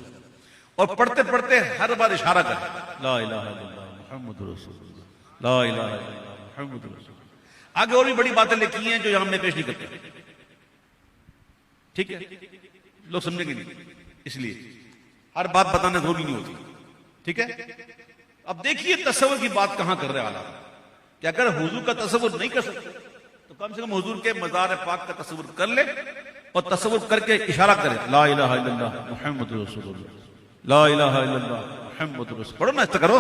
اور پڑھتے پڑھتے ہر بار اشارہ کر لا الہ الا اللہ محمد رسول اللہ لا الہ الا اللہ محمد رسول اللہ. آگے اور بھی بڑی باتیں لکھی ہیں جو یہاں میں پیش نہیں کرتے. ٹھیک ہے لوگ سمجھیں گے نہیں اس لیے ہر بات بتانا ضروری نہیں ہوتی. ٹھیک ہے اب دیکھیے تصور کی بات کہاں کر رہے ہیں کہ اگر حضور کا تصور نہیں کر سکتے تو کم سے کم حضور کے مزار پاک کا تصور کر لے اور تصور کر کے اشارہ کرے لا الہ الا اللہ محمد رسول اللہ لا الہ الا اللہ محمد رسول. پڑھو نا اس کرو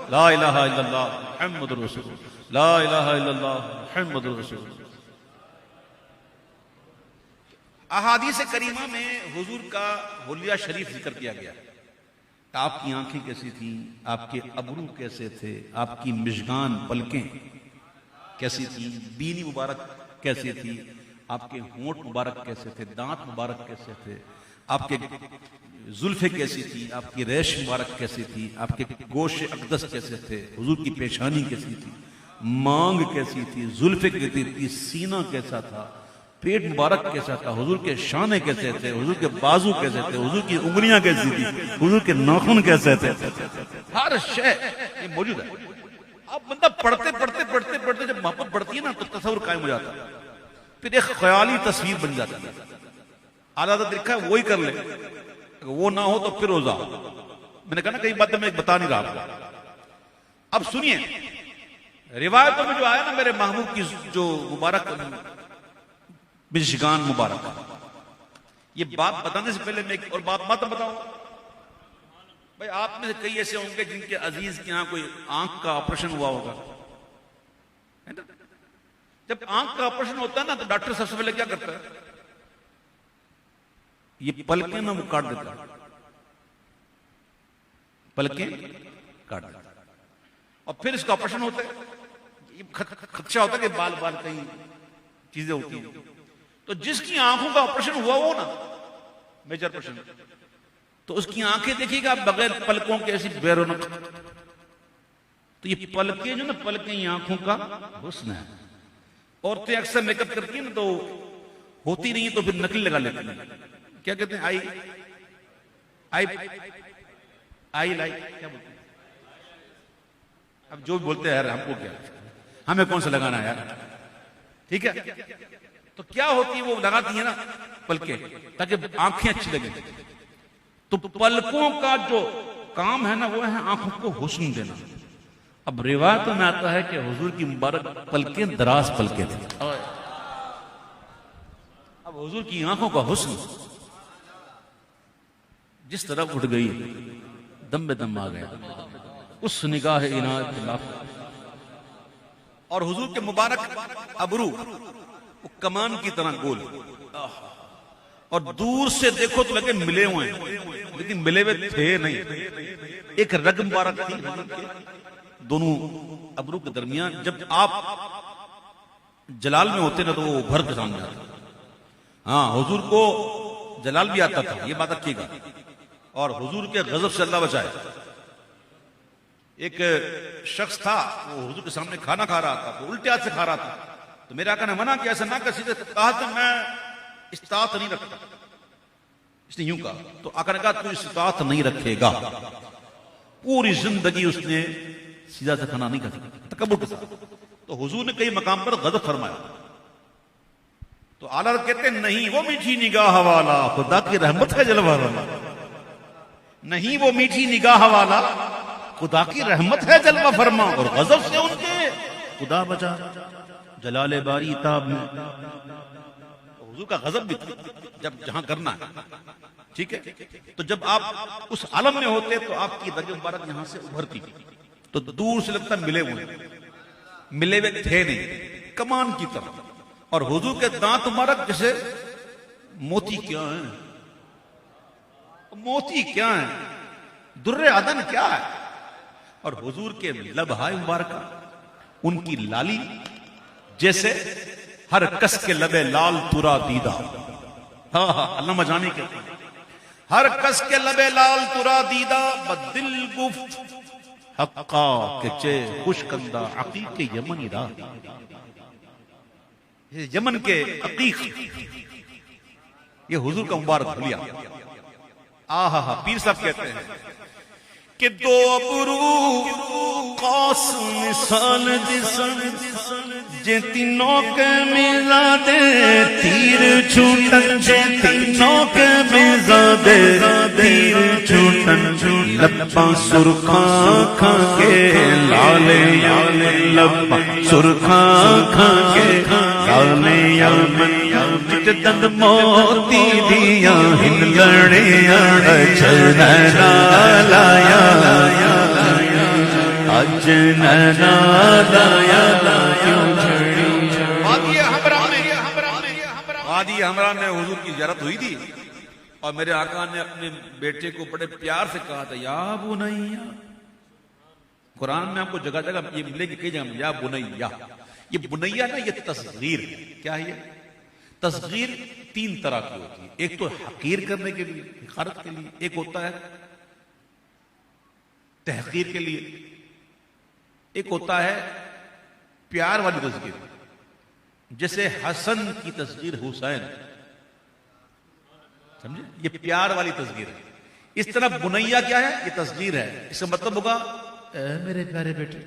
لا الہ الا اللہ محمد رسول اللہ لا الہ الا اللہ محمد رسول اللہ۔ احادیث کریمہ میں حضور کا حلیہ شریف ذکر کیا گیا، آپ کی آنکھیں کیسی تھیں، آپ کے ابرو کیسے تھے، آپ کی مژگان پلکیں کیسی تھیں، بینی مبارک کیسی تھی، آپ کے ہونٹ مبارک کیسے تھے، دانت مبارک کیسے تھے، آپ کے زلفیں کیسی تھی، آپ کی ریش مبارک کیسی تھی، آپ کے گوش اقدس کیسے تھے، حضور کی پیشانی کیسی تھی، مانگ کیسی تھی، زلفیں کیسی تھی، سینہ کیسا تھا، پیٹ مبارک کیسا تھا، حضور کے شانے کیسے تھے، حضور کے بازو کیسے تھے، حضور کی انگلیاں کیسی تھی، حضور کے ناخن کیسے تھے، ہر شے یہ موجود ہے۔ اب بندہ پڑھتے جب محبت بڑھتی ہے نا تو تصور قائم ہو جاتا ہے، پھر ایک خیالی تصویر بن جاتی ہے۔ اعلیٰ حضرت لکھا ہے وہی کر لے، اگر وہ نہ ہو تو پھر روزہ۔ میں نے کہا نا کئی باتیں میں بتا نہیں رہا۔ اب سنیے روایتوں میں جو آیا نا میرے محبوب کی جو مبارک مژگان مبارک، یہ بات بتانے سے پہلے میں ایک اور بات بتاؤں۔ بھائی آپ میں سے کئی ایسے ہوں گے جن کے عزیز کے یہاں کوئی آنکھ کا آپریشن ہوا ہوگا، جب آنکھ کا آپریشن ہوتا ہے نا تو ڈاکٹر سب سے پہلے کیا کرتا ہے، یہ پلکیں نا وہ کاٹ دیتا ہے، پلکیں کاٹ دیتا ہے، اور پھر اس کا آپریشن ہوتا ہے، خدشہ ہوتا ہے کہ بال کہیں چیزیں ہوتی ہیں، تو جس کی آنکھوں کا آپریشن ہوا ہو نا میجر آپریشن، تو اس کی آنکھیں دیکھیے گا بغیر پلکوں کے ایسی بے رونق، تو یہ پلکیں جو نا پلکیں یہ آنکھوں کا حسن ہے۔ عورتیں اکثر میک اپ کرتی ہیں نا تو ہوتی نہیں تو پھر نقل لگا لیتی ہیں، کیا کہتے ہیں آئی لائی کیا بولتے ہیں، اب جو بھی بولتے ہیں یار ہم کو کیا، ہمیں کون سا لگانا ہے یار، ٹھیک ہے۔ تو کیا ہوتی ہے وہ لگاتی ہیں نا پلکیں تاکہ آنکھیں اچھی لگیں، تو پلکوں کا جو کام ہے نا وہ ہے آنکھوں کو حسن دینا۔ اب روایتوں میں آتا ہے کہ حضور کی مبارک پلکیں دراز پلکیں تھیں، اب حضور کی آنکھوں کا حسن جس طرح اٹھ گئی دم بے دم آ گیا اس نگاہ عنایت کے خلاف، اور حضور کے مبارک ابرو وہ کمان کی طرح گول، اور دور سے دیکھو تو لگے ملے ہوئے ہیں لیکن ملے ہوئے تھے نہیں، ایک رگ مبارک تھی دونوں ابرو کے درمیان، جب آپ جلال میں ہوتے نا تو وہ ابھر کے سامنے آتے۔ ہاں حضور کو جلال بھی آتا تھا، یہ بات رکھیے گا، اور حضور کے غضب سے اللہ بچائے۔ ایک شخص تھا وہ حضور کے سامنے کھانا کھا رہا تھا تو الٹے ہاتھ سے کھا رہا تھا، تو میرے آقا نے منع کیا ایسا نہ کر، سیدھے کہا کہ میں استطاعت نہیں رکھتا، اس نے یوں کہا، تو آقا نے کہا تو استطاعت نہیں رکھے گا، پوری زندگی اس نے سیدھا سے کھانا نہیں کھا سکتا، تکبر کے ساتھ۔ تو حضور نے کئی مقام پر غضب فرمایا، تو اعلیٰ کہتے ہیں نہیں وہ میٹھی نگاہ والا خدا کی رحمت ہے جلوہ والا، نہیں وہ میٹھی نگاہ والا خدا کی رحمت ہے جلوہ فرما، اور غضب سے ان کے خدا بچا جلال باری تاب میں۔ حضور کا غضب بھی تھا جب جہاں کرنا ہے، ٹھیک ہے، تو جب آپ اس عالم میں ہوتے تو آپ کی درجہ مبارک یہاں سے ابھرتی، تو دور سے لگتا ملے ہوئے تھے نہیں، کمان کی طرح، اور حضور کے دانت مبارک جیسے موتی کیا ہیں، موتی کیا ہیں، در عدن کیا ہے، اور حضور کے لبہائے مبارکہ ان کی لالی جیسے ہر کس کے لبے لال ترا دیدہ، ہاں علامہ جانی کہتے ہیں ہر کس کے لبے لال ترا دیدہ، بدل گفت حقا کہ چے خوش کندہ عقیق یمنی راہ، یمن کے عقیق یہ حضور کا مبارک بھولیا۔ آہا پیر صاحب کہتے ہیں کہ دو ابرو قاسم مثال جسن جے تینوں کے میزادے تیر چھوٹن، جے تینوں کے میزادے تیر چھوٹن، لباں سرخاں کھا کے لالے لباں سرخاں کھا کے لالے یمن دند موتی دیا ہن لڑیاں چھڑنا لایا حج ننا لایا کیوں جھڑی وادی ہمراہ میں حضور کی زیارت ہوئی تھی اور میرے آقا نے اپنے بیٹے کو بڑے پیار سے کہا تھا یا بنیا. قرآن میں آپ کو جگہ جگہ یہ ملے گی کئی جگہ میں یا بنیا. یہ بنیا نا یہ تصغیر ہے. کیا ہے یہ تصغیر؟ تین طرح کی ہوتی ہے. ایک تو حقیر کرنے کے لیے، حقارت کے لیے. ایک ہوتا ہے تحقیر کے لیے. ایک ہوتا ہے پیار والی تصغیر، جیسے حسن کی تصغیر حسین، سمجھے؟ یہ پیار والی تصغیر ہے. اس طرح بنیا کیا ہے؟ یہ تصغیر ہے. اس کا مطلب ہوگا اے میرے پیارے بیٹے.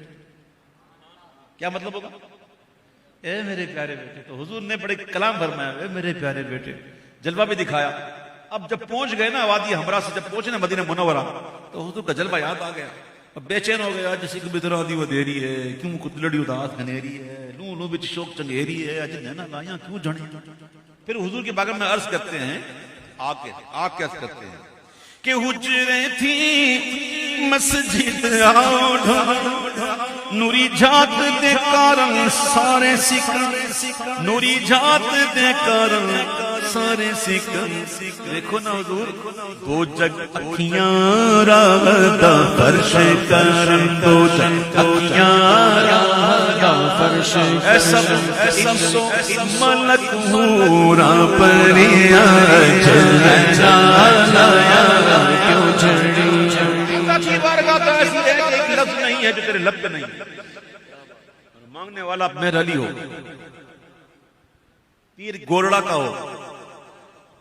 کیا مطلب ہوگا؟ اے میرے پیارے بیٹے. تو حضور نے بڑے کلام فرمایا اے میرے پیارے بیٹے، جلوہ بھی دکھایا. اب جب پہنچ گئے نا وادی ہمراہ سے، جب پہنچے نا مدینہ منورہ، تو حضور کا جلوہ یاد آ گیا. اب بے چین ہو گیا، جیسے کہ بترا دی ودیری ہے، کیوں کتلڑی اداس گھنیری ہے، لوں لوں بچ شوق چنگیری ہے، اج نینا لائیاں کیوں جھڑی. پھر حضور کے بارے میں عرض کرتے ہیں، آپ کے عرض کرتے ہیں کہ حجرے تھی مسجد آوڑھا، نوری جات دے کارن سارے سکھ، نوری جات دے کارن سارے سکھ. دیکھو نا حضور، دو جگ اکھیاں راہدہ فرش کرم، دو جگ اکھیاں راہدہ فرش کرم، انسو ملک ہورا پریاں جلنا لایا کیوں جھڑی. ایک لفظ نہیں ہے جو تیرے لب پہ نہیں ہے. مانگنے والا میرا علی ہو، پیر گولڑا کا ہو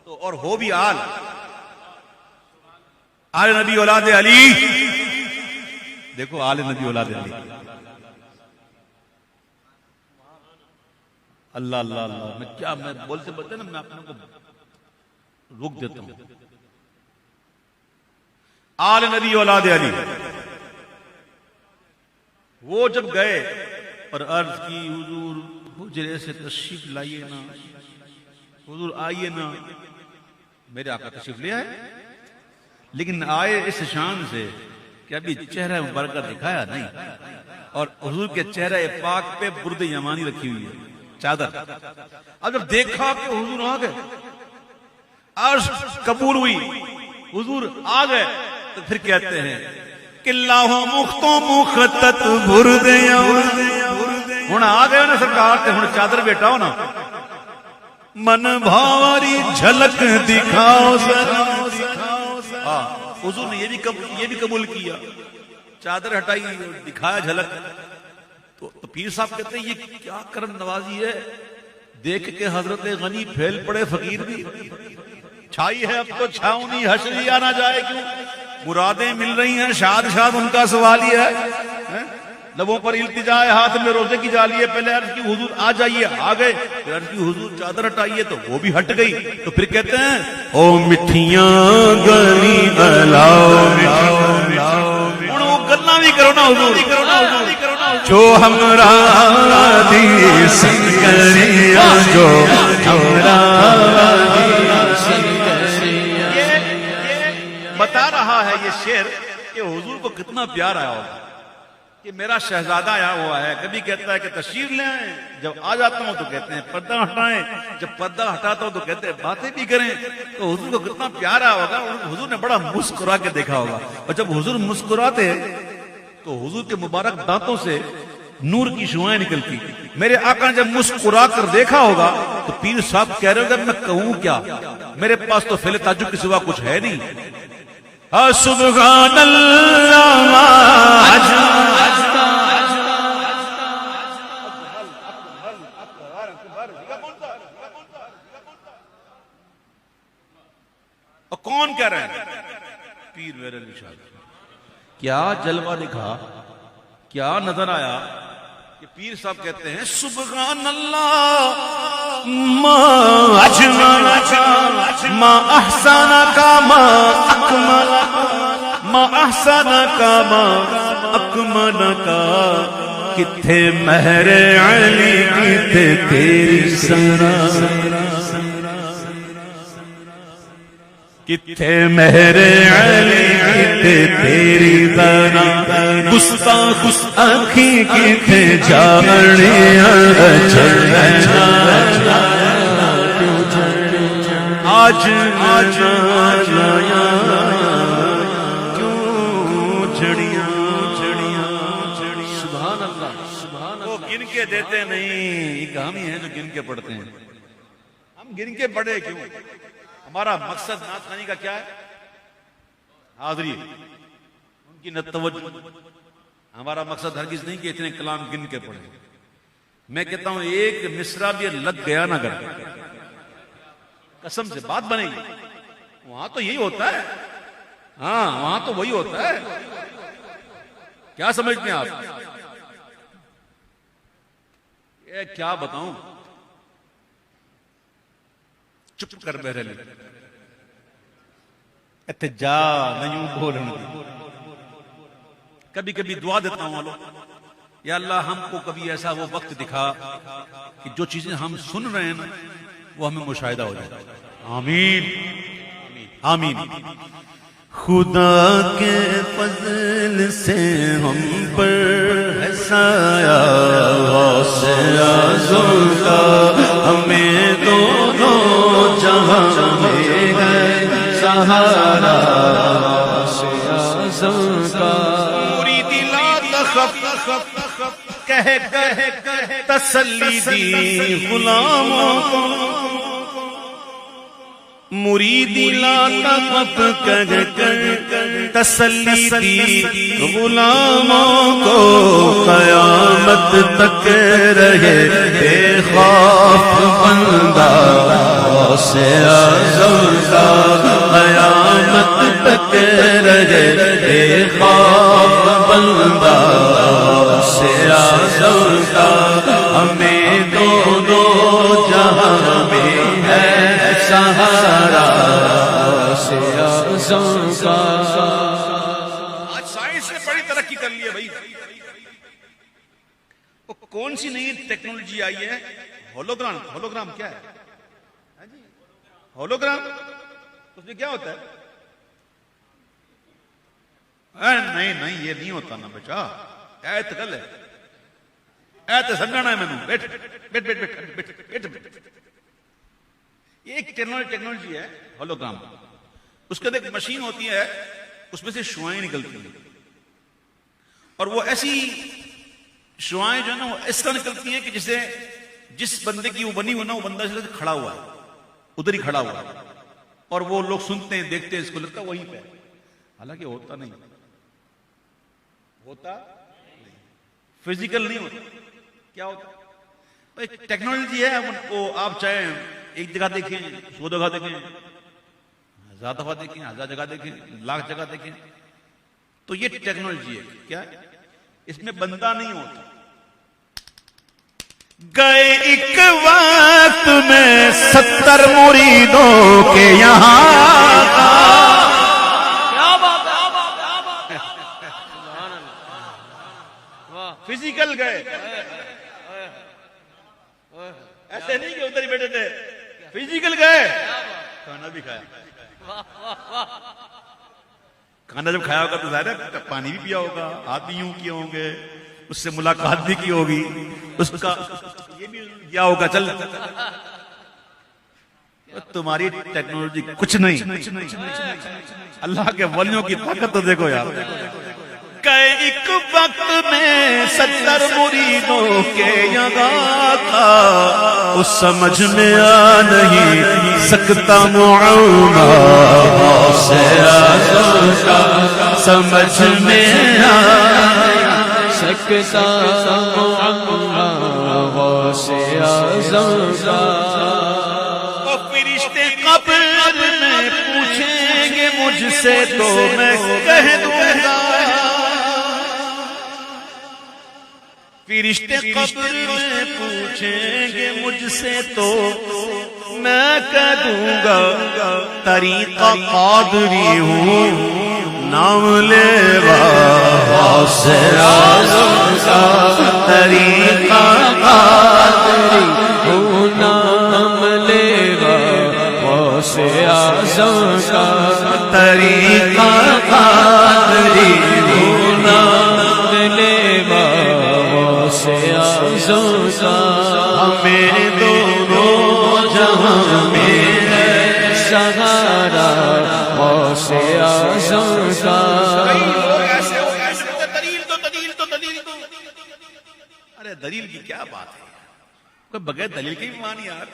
تو، اور ہو بھی آل نبی اولاد علی. دیکھو آل نبی اولاد علی. اللہ اللہ اللہ. میں کیا میں بولتے بولتے نا میں اپنے کو روک دیتا ہوں. آل نبی اولاد علی. وہ جب گئے اور عرض کی حضور حجرے سے تشریف لائیے نا، حضور آئیے نا. میرے آقا تشریف لے آئے، لیکن آئے اس شان سے کہ ابھی چہرہ مبارکہ دکھایا نہیں، اور حضور کے چہرہ پاک پہ برد یمانی رکھی ہوئی ہے، چادر. اب جب دیکھا کہ حضور آ گئے، عرض قبول ہوئی، حضور آ گئے، تو پھر کہتے ہیں کہ اللہ مختوں مختت برد یمانی. ہن آ گئے نا سرکار تے ہن چادر بیٹھاؤ نا، من بھاوری جھلک دکھاؤ ذرا. حضور نے یہ بھی قبول کیا، چادر ہٹائی دکھایا جھلک. تو پیر صاحب کہتے ہیں یہ کیا کرم نوازی ہے. دیکھ کے حضرت غنی پھیل پڑے فقیر بھی. چھائی ہے اب تو چھاؤنی حشری آنا جائے کیوں، مرادیں مل رہی ہیں شاد شاد ان کا سوال ہی ہے. لبوں پر التجا ہے، ہاتھ میں روزے کی جالی ہے. پہلے عرض کی حضور آ جائیے، آ گئے. پھر عرض کی حضور چادر ہٹائیے، تو وہ بھی ہٹ گئی. تو پھر کہتے ہیں او مٹھیاں گلی بلاؤ، وہ گلاں بھی کرو نا حضور، جو ہمراہ دی سنگ کریا، جو ہمراہ دی سنگ کریا. بتا رہا ہے یہ شعر کہ حضور کو کتنا پیار آیا ہوگا کہ میرا شہزادہ آیا ہوا ہے. کبھی کہتا ہے کہ تشریف لے آئیں، جب آ جاتا ہوں تو کہتے ہیں پردہ ہٹائیں، جب پردہ ہٹاتا ہوں تو کہتے ہیں باتیں بھی کریں. تو حضور کو کتنا پیار آیا ہوگا. حضور نے بڑا مسکرا کے دیکھا ہوگا، اور جب حضور مسکراتے تو حضور کے مبارک دانتوں سے نور کی شعائیں نکلتی. میرے آقا نے جب مسکرا کر دیکھا ہوگا تو پیر صاحب کہہ رہے ہوگا میں کہوں کیا، میرے پاس تو فعل تعجب کے سوا کچھ ہے نہیں. سبحان اللہ. اور کون کہہ رہے ہیں؟ پیر میرے نشان. کیا جلوہ دکھا، کیا نظر آیا کہ پیر صاحب کہتے ہیں سبحان اللہ ما اجمل ما احسن کا ما اکمل، ما احسن کا ما اکمل کا. کتھے مہر علی کتھے تیری سرا. کتھے مہر علی کتھے تیری بنا گستاخ آنکھیں کتھے جاڑیاں چلنا آج کیوں جھڑیاں سبحان اللہ سبحان وہ اللہ. گن کے دیتے نہیں، ایک ہم ہی ہیں جو گن کے پڑھتے ہیں. ہم گن کے پڑھے کیوں؟ ہمارا مقصد نعت خوانی کا کیا ہے؟ حاضری، ان کی نہ توجہ. ہمارا مقصد ہرگز نہیں کہ اتنے کلام گن کے پڑھیں. میں کہتا ہوں ایک مصرع بھی لگ گیا نہ کر، قسم سے بات بنے گی. وہاں تو یہی ہوتا ہے، ہاں وہاں تو وہی ہوتا ہے. کیا سمجھتے ہیں آپ؟ یہ کیا بتاؤں، چپ کر بہرے اتنے جا نہیں بولنے. کبھی کبھی دعا دیتا ہوں اللہ، یا اللہ ہم کو کبھی ایسا وہ وقت دکھا کہ جو چیزیں ہم سن رہے ہیں نا وہ ہمیں مشاہدہ ہو جائے. آمین آمین. خدا کے فضل سے ہم پر ہے سایہ غوث اعظم کا، ہمیں دونوں جہاں میں ہے سہارا غوث اعظم کا. مرید لا تخف کہہ کر تسلی دی غلاموں کو، مریدی لا تخف کہہ کر تسلی دی غلاموں کو، قیامت تک رہے بے خوف بندہ غوث اعظم کا، قیامت تک رہے بے خوف بندہ غوث اعظم کا، ہمیں دونوں جہاں میں ہے سہارا غوث اعظم کا. آج سائنس نے بڑی ترقی کر لی ہے بھائی. وہ کون سی نئی ٹیکنالوجی آئی ہے؟ ہولوگرام. ہولوگرام کیا ہے؟ ہولوگرام اس میں کیا ہوتا ہے؟ نہیں نہیں یہ نہیں ہوتا نا بچا، ایت گل ہے، ایت سمجھانا ہے میں نے. بیٹھ بیٹھ بیٹھ بیٹھ بیٹھ بیٹھ. یہ ایک ٹیکنالوجی ہے ہولوگرام. اس کے اندر ایک مشین ہوتی ہے، اس میں سے شعائیں نکلتی ہیں، اور وہ ایسی شعائیں جو ہے نا وہ اس طرح نکلتی ہیں کہ جسے جس بندے کی وہ بنی ہو نا وہ بندہ کھڑا ہوا ہے، ادھر ہی کھڑا ہوا ہے، اور وہ لوگ سنتے ہیں دیکھتے ہیں، اس کو لگتا ہے وہیں پہ. حالانکہ ہوتا نہیں، ہوتا فزیکل نہیں ہوتا. کیا ہوتا؟ ایک ٹیکنالوجی ہے، وہ آپ چاہیں ایک جگہ دیکھیں، 100 جگہ دیکھیں، 1000 دفعہ دیکھیں، 1000 جگہ دیکھیں، 1,00,000 جگہ دیکھیں، تو یہ ٹیکنالوجی ہے. کیا ہے؟ اس میں بندہ نہیں ہوتا. گئے ایک وقت میں 70 مریدوں کے یہاں، فزیکل گئے، ایسے نہیں کہ ادھر ہی بیٹھے تھے، فزیکل گئے. کھانا بھی کھایا. کھانا جب کھایا ہوگا تو ظاہر ہے پانی بھی پیا ہوگا، ہاتھ بھی یوں کیے ہوں گے، اس سے ملاقات بھی کی ہوگی، اس کا یہ بھی کیا ہوگا. چل تمہاری ٹیکنالوجی کچھ نہیں، اللہ کے ولیوں کی طاقت تو دیکھو یار. کہ ایک وقت میں 70 مریدوں کے یہاں تھا، اس سمجھ میں آ نہیں سکتا معاملہ غوث اعظم کا، سمجھ میں آ سکتا معاملہ غوث اعظم کا. اور فرشتے قبر میں پوچھیں گے مجھ سے تو میں کہہ دوں گا، فرشتے قبر میں پوچھیں گے مجھ سے تو میں کہہ دوں گا، طریقہ قادری ہوں نام لیوا غوث اعظم کا، طریقہ قادری ہوں نام لیوا غوث اعظم کا. طریقہ قادری ہونا دل باغوں سے آزوں کا ہمیں دونوں جہاں میں ہے سہارا غوث اعظم کا ارے دلیل کی کیا بات ہے، کوئی بغیر دلیل کی بھی مانی یار،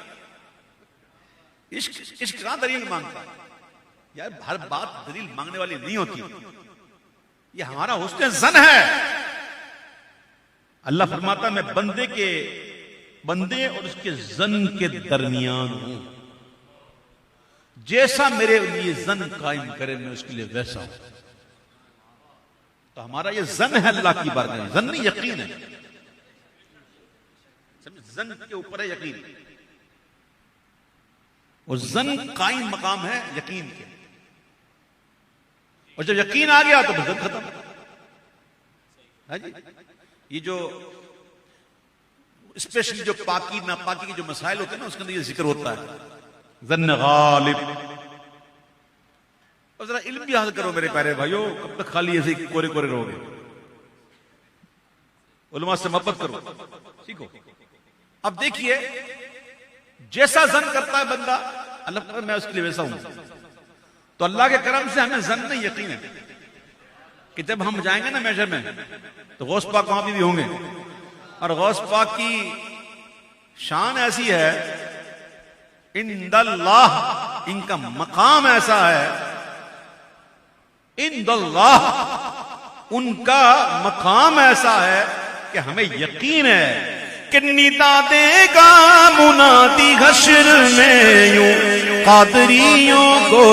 عشق کہاں دلیل مانگتا یار، ہر بات دلیل مانگنے والی نہیں ہوتی، یہ ہمارا حسن زن ہے۔ اللہ فرماتا میں بندے اور اس کے زن کے درمیان ہوں، جیسا میرے لیے زن قائم کرے میں اس کے لیے ویسا ہوں۔ تو ہمارا یہ زن ہے اللہ کی بارگاہ میں، زن نہیں یقین ہے، زن کے اوپر ہے یقین، اور زن قائم مقام ہے یقین کے، اور جب یقین آ گیا تو زن ختم ہے جی۔ یہ جو اسپیشلی جو پاکی ناپاکی کے جو مسائل ہوتے ہیں نا، اس کے اندر یہ ذکر ہوتا ہے زن غالب۔ اور ذرا علم بھی حاصل کرو میرے پیارے بھائیو، کب تک خالی ایسے کورے کورے رہو گے، علماء سے محبت کرو، سیکھو۔ اب دیکھیے جیسا زن کرتا ہے بندہ، اللہ تعالیٰ میں اس کے لیے ویسا ہوں، تو اللہ کے کرم سے ہمیں زن نہیں یقین ہے کہ جب ہم جائیں گے نا میشر میں تو غوث پاک وہاں بھی ہوں گے، اور غوث پاک کی شان ایسی ہے، عند اللہ، ان کا مقام ایسا ہے، عند اللہ ان کا مقام ایسا ہے کہ ہمیں یقین ہے کہ ندا دے گا منادی حشر میں یوں، قادریوں کو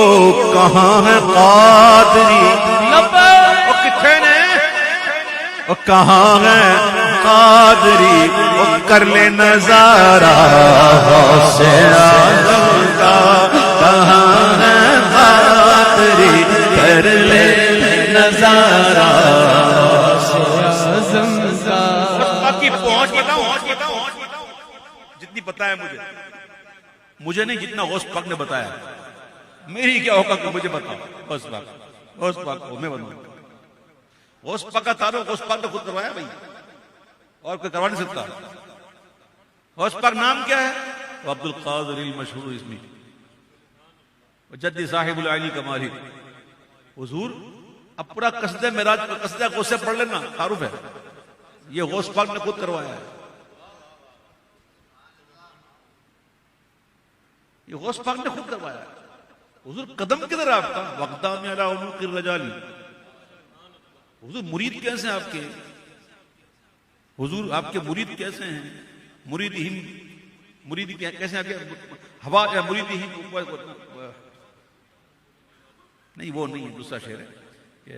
کہاں ہے قادری، وہ کتنے نے، وہ کہاں ہے قادری، وہ کر لے نظارہ غوث اعظم کا، کہاں ہے قادری، کر لے نظارہ غوث اعظم کا۔ باقی پہنچ بتاؤں جتنی پتہ ہے مجھے نہیں، جتنا غوث پاک نے بتایا، میری کیا ہوگا کہ مجھے بتاؤ، غوث پاک کو میں بتاؤں۔ غوث پاک کا تعارف غوث پاک نے خود کروایا بھائی، اور کوئی کروا نہیں سکتا۔ غوث پاک نام کیا ہے؟ وہ عبد القادر المشہور اسمی، جدی صاحب العلی کمالی۔ حضور اب پورا قصیدہ معراج کا قصیدہ غوث سے پڑھ لینا، تعارف ہے، یہ غوث پاک نے خود کروایا ہے، یہ غوث پاک نے خود کروایا ہے۔ حضور قدم کدھر آپ کا؟ وقدام علی عنق الرجال۔ حضور مرید کیسے ہیں آپ کے؟ حضور آپ کے مرید کیسے ہیں؟ مرید کیسے ہیں آپ کے؟ ہوا مرید نہیں، وہ نہیں، دوسرا شعر ہے کہ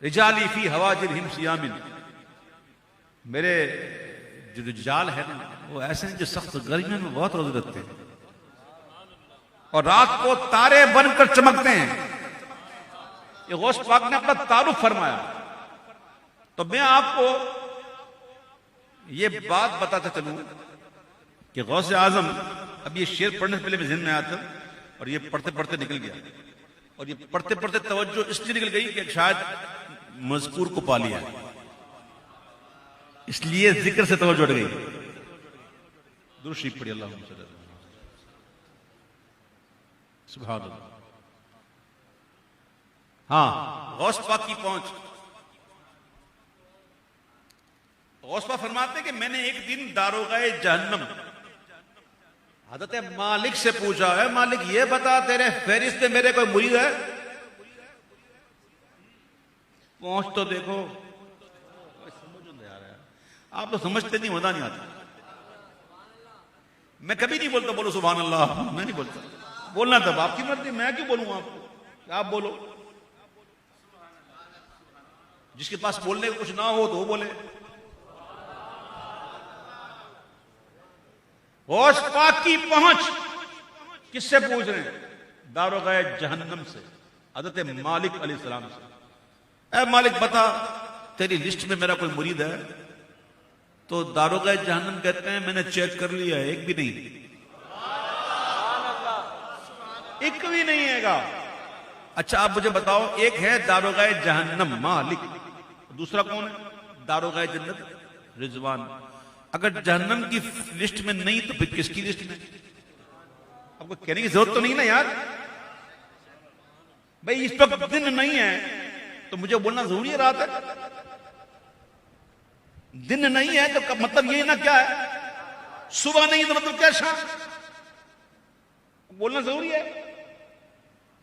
رجالی فی ہواجرہم سیامن، میرے جو رجال ہے نا وہ ایسے ہیں جو سخت گرمیوں میں بہت روزے رکھتے ہیں اور رات کو تارے بن کر چمکتے ہیں۔ یہ غوث پاک نے اپنا تعارف فرمایا، تو میں آپ کو یہ بات بتاتا چلوں کہ غوث اعظم، اب یہ شعر پڑھنے سے پہلے میں ذہن میں آیا تھا اور یہ پڑھتے پڑھتے نکل گیا، اور یہ پڑھتے پڑھتے توجہ اس لیے نکل گئی کہ شاید مذکور کو پا لیا، اس لیے ذکر سے توجہ ہٹ گئی۔ درود شریف پڑھی، اللہم صلی اللہ علیہ وسلم، سبحان اللہ۔ ہاں، غوث پاک کی پہنچ، غوث پاک فرماتے ہیں کہ میں نے ایک دن داروغہ جہنم حضرت مالک سے پوچھا، ہے مالک یہ بتا تیرے فہرست میں میرے کوئی مرید ہے؟ پہنچ تو دیکھو، آپ تو سمجھتے نہیں، مزہ نہیں آتا۔ میں کبھی نہیں بولتا بولو سبحان اللہ، میں نہیں بولتا، بولنا تب آپ کی مرضی، میں کیوں بولوں آپ کو، آپ بولو، جس کے پاس بولنے کو کچھ نہ ہو تو وہ بولے۔ غوث پاک کی پہنچ کس سے پوچھ رہے ہیں؟ داروغہ جہنم سے، حضرت مالک علیہ السلام سے۔ اے مالک بتا تیری لسٹ میں میرا کوئی مرید ہے؟ تو داروغہ جہنم کہتے ہیں میں نے چیک کر لیا، ایک بھی نہیں، ایک بھی نہیں ہے گا۔ اچھا آپ مجھے بتاؤ، ایک ہے داروغہ جہنم مالک، دوسرا کون ہے؟ داروغہ جنت رضوان۔ اگر جہنم کی لسٹ میں نہیں تو پھر کس کی لسٹ میں؟ آپ کو کہنے کی ضرورت تو نہیں نا یار، بھائی اس وقت دن نہیں ہے تو مجھے بولنا ضروری ہے رات ہے؟ دن نہیں ہے تو مطلب یہ نا کیا ہے؟ صبح نہیں تو مطلب کیا شام؟ بولنا ضروری ہے؟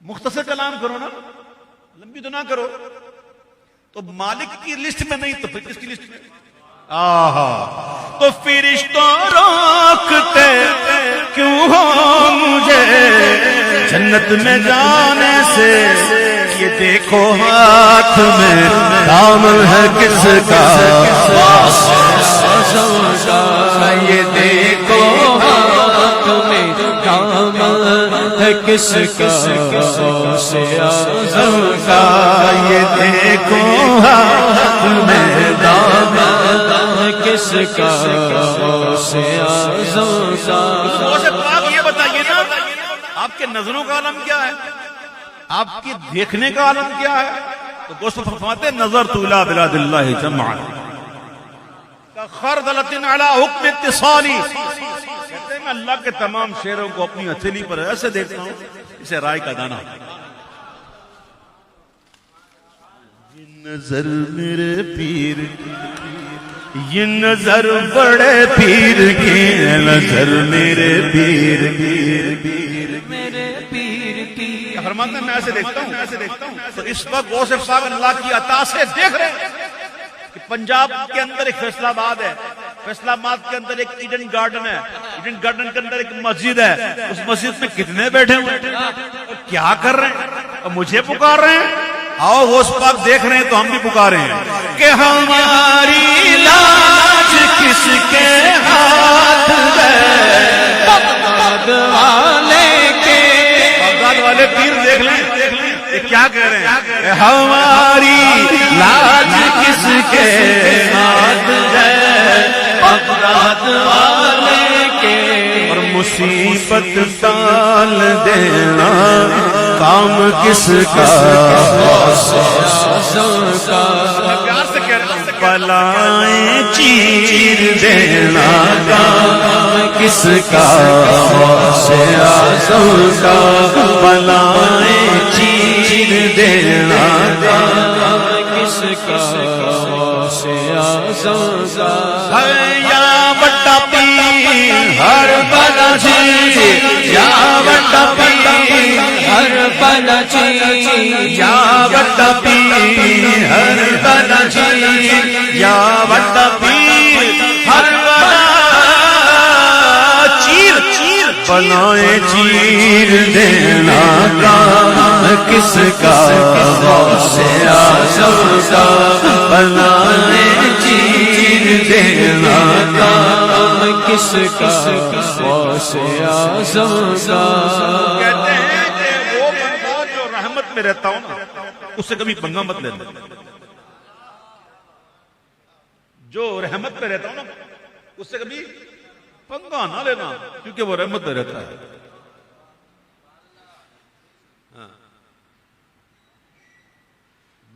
مختصر کلام کرو نا، لمبی تو نہ کرو۔ تو مالک کی لسٹ میں نہیں تو پھر کس کی لسٹ میں؟ آہا، تو فرشتوں روکتے کیوں ہو مجھے جنت میں جانے سے؟ یہ دیکھو ہاتھ میں دامن ہے کس کا، یہ دیکھو ہاتھ میں دامن ہے کس کا، سے اعظم کا، یہ دیکھو ہاتھ میں دامن کس کا، سے اعظم کا۔ یہ بتائیے نا، آپ کے نظروں کا عالم کیا ہے؟ آپ کے دیکھنے کا عالم کیا ہے؟ تو دوستو فرماتے نظر تو الى بلاد اللہ جمعا خردلۃ علی حکم اتصالی، کہتے ہیں میں اللہ کے تمام شعروں کو اپنی ہتھیلی پر ایسے دیکھتا ہوں اسے رائے کا دانہ۔ یہ نظر میرے پیر کی، یہ نظر بڑے پیر کی، نظر میرے پیر کی، میرے پیر کی۔ فرماتے ہیں میں ایسے دیکھتا ہوں تو اس وقت غوث پاک اللہ کی عطا سے دیکھ رہے ہیں کہ پنجاب کے اندر ایک فیصلہ آباد ہے، فیصلہ آباد کے اندر ایک ایڈن گارڈن ہے، ایڈن گارڈن کے اندر ایک مسجد ہے، اس مسجد میں کتنے بیٹھے ہوئے ہیں اور کیا کر رہے ہیں اور مجھے پکار رہے ہیں۔ آؤ غوث پاک دیکھ رہے ہیں تو ہم بھی پکارے ہیں کہ ہماری لاج کس کے ہاتھ ہے؟ بغداد والے کے، بغداد والے پیر دیکھ لیں یہ کیا کہہ رہے ہیں، ہماری لاج کس کے ہاتھ ہے؟ بغداد والے کے، اور مصیبت ٹال دینا کام کس کا، پیار سے کہہ رہے ہیں بلائیں چیر دینا کام کس کا، سے اعظم کا، بلائیں چیر دینا کام کس کا، سے اعظم کا۔ یا بٹا پیر ہر بلا چیر، یا بٹا پیر ہر بلا چیر، یا بٹا پیر ہر بلا چیر، یا بٹا پیر ہر بلا چیر، بلائیں چیر دینا کام کس کا، سے اعظم کا، بلائیں چیر دینا کام کس کا، سے اعظم کا۔ کہتے ہیں کہ وہ بندہ جو رحمت میں رہتا ہوں نا اس سے کبھی پنگا مت لینا، جو رحمت میں رہتا ہوں نا اس سے کبھی پنگا نہ لینا کیونکہ وہ رحمت میں رہتا ہے۔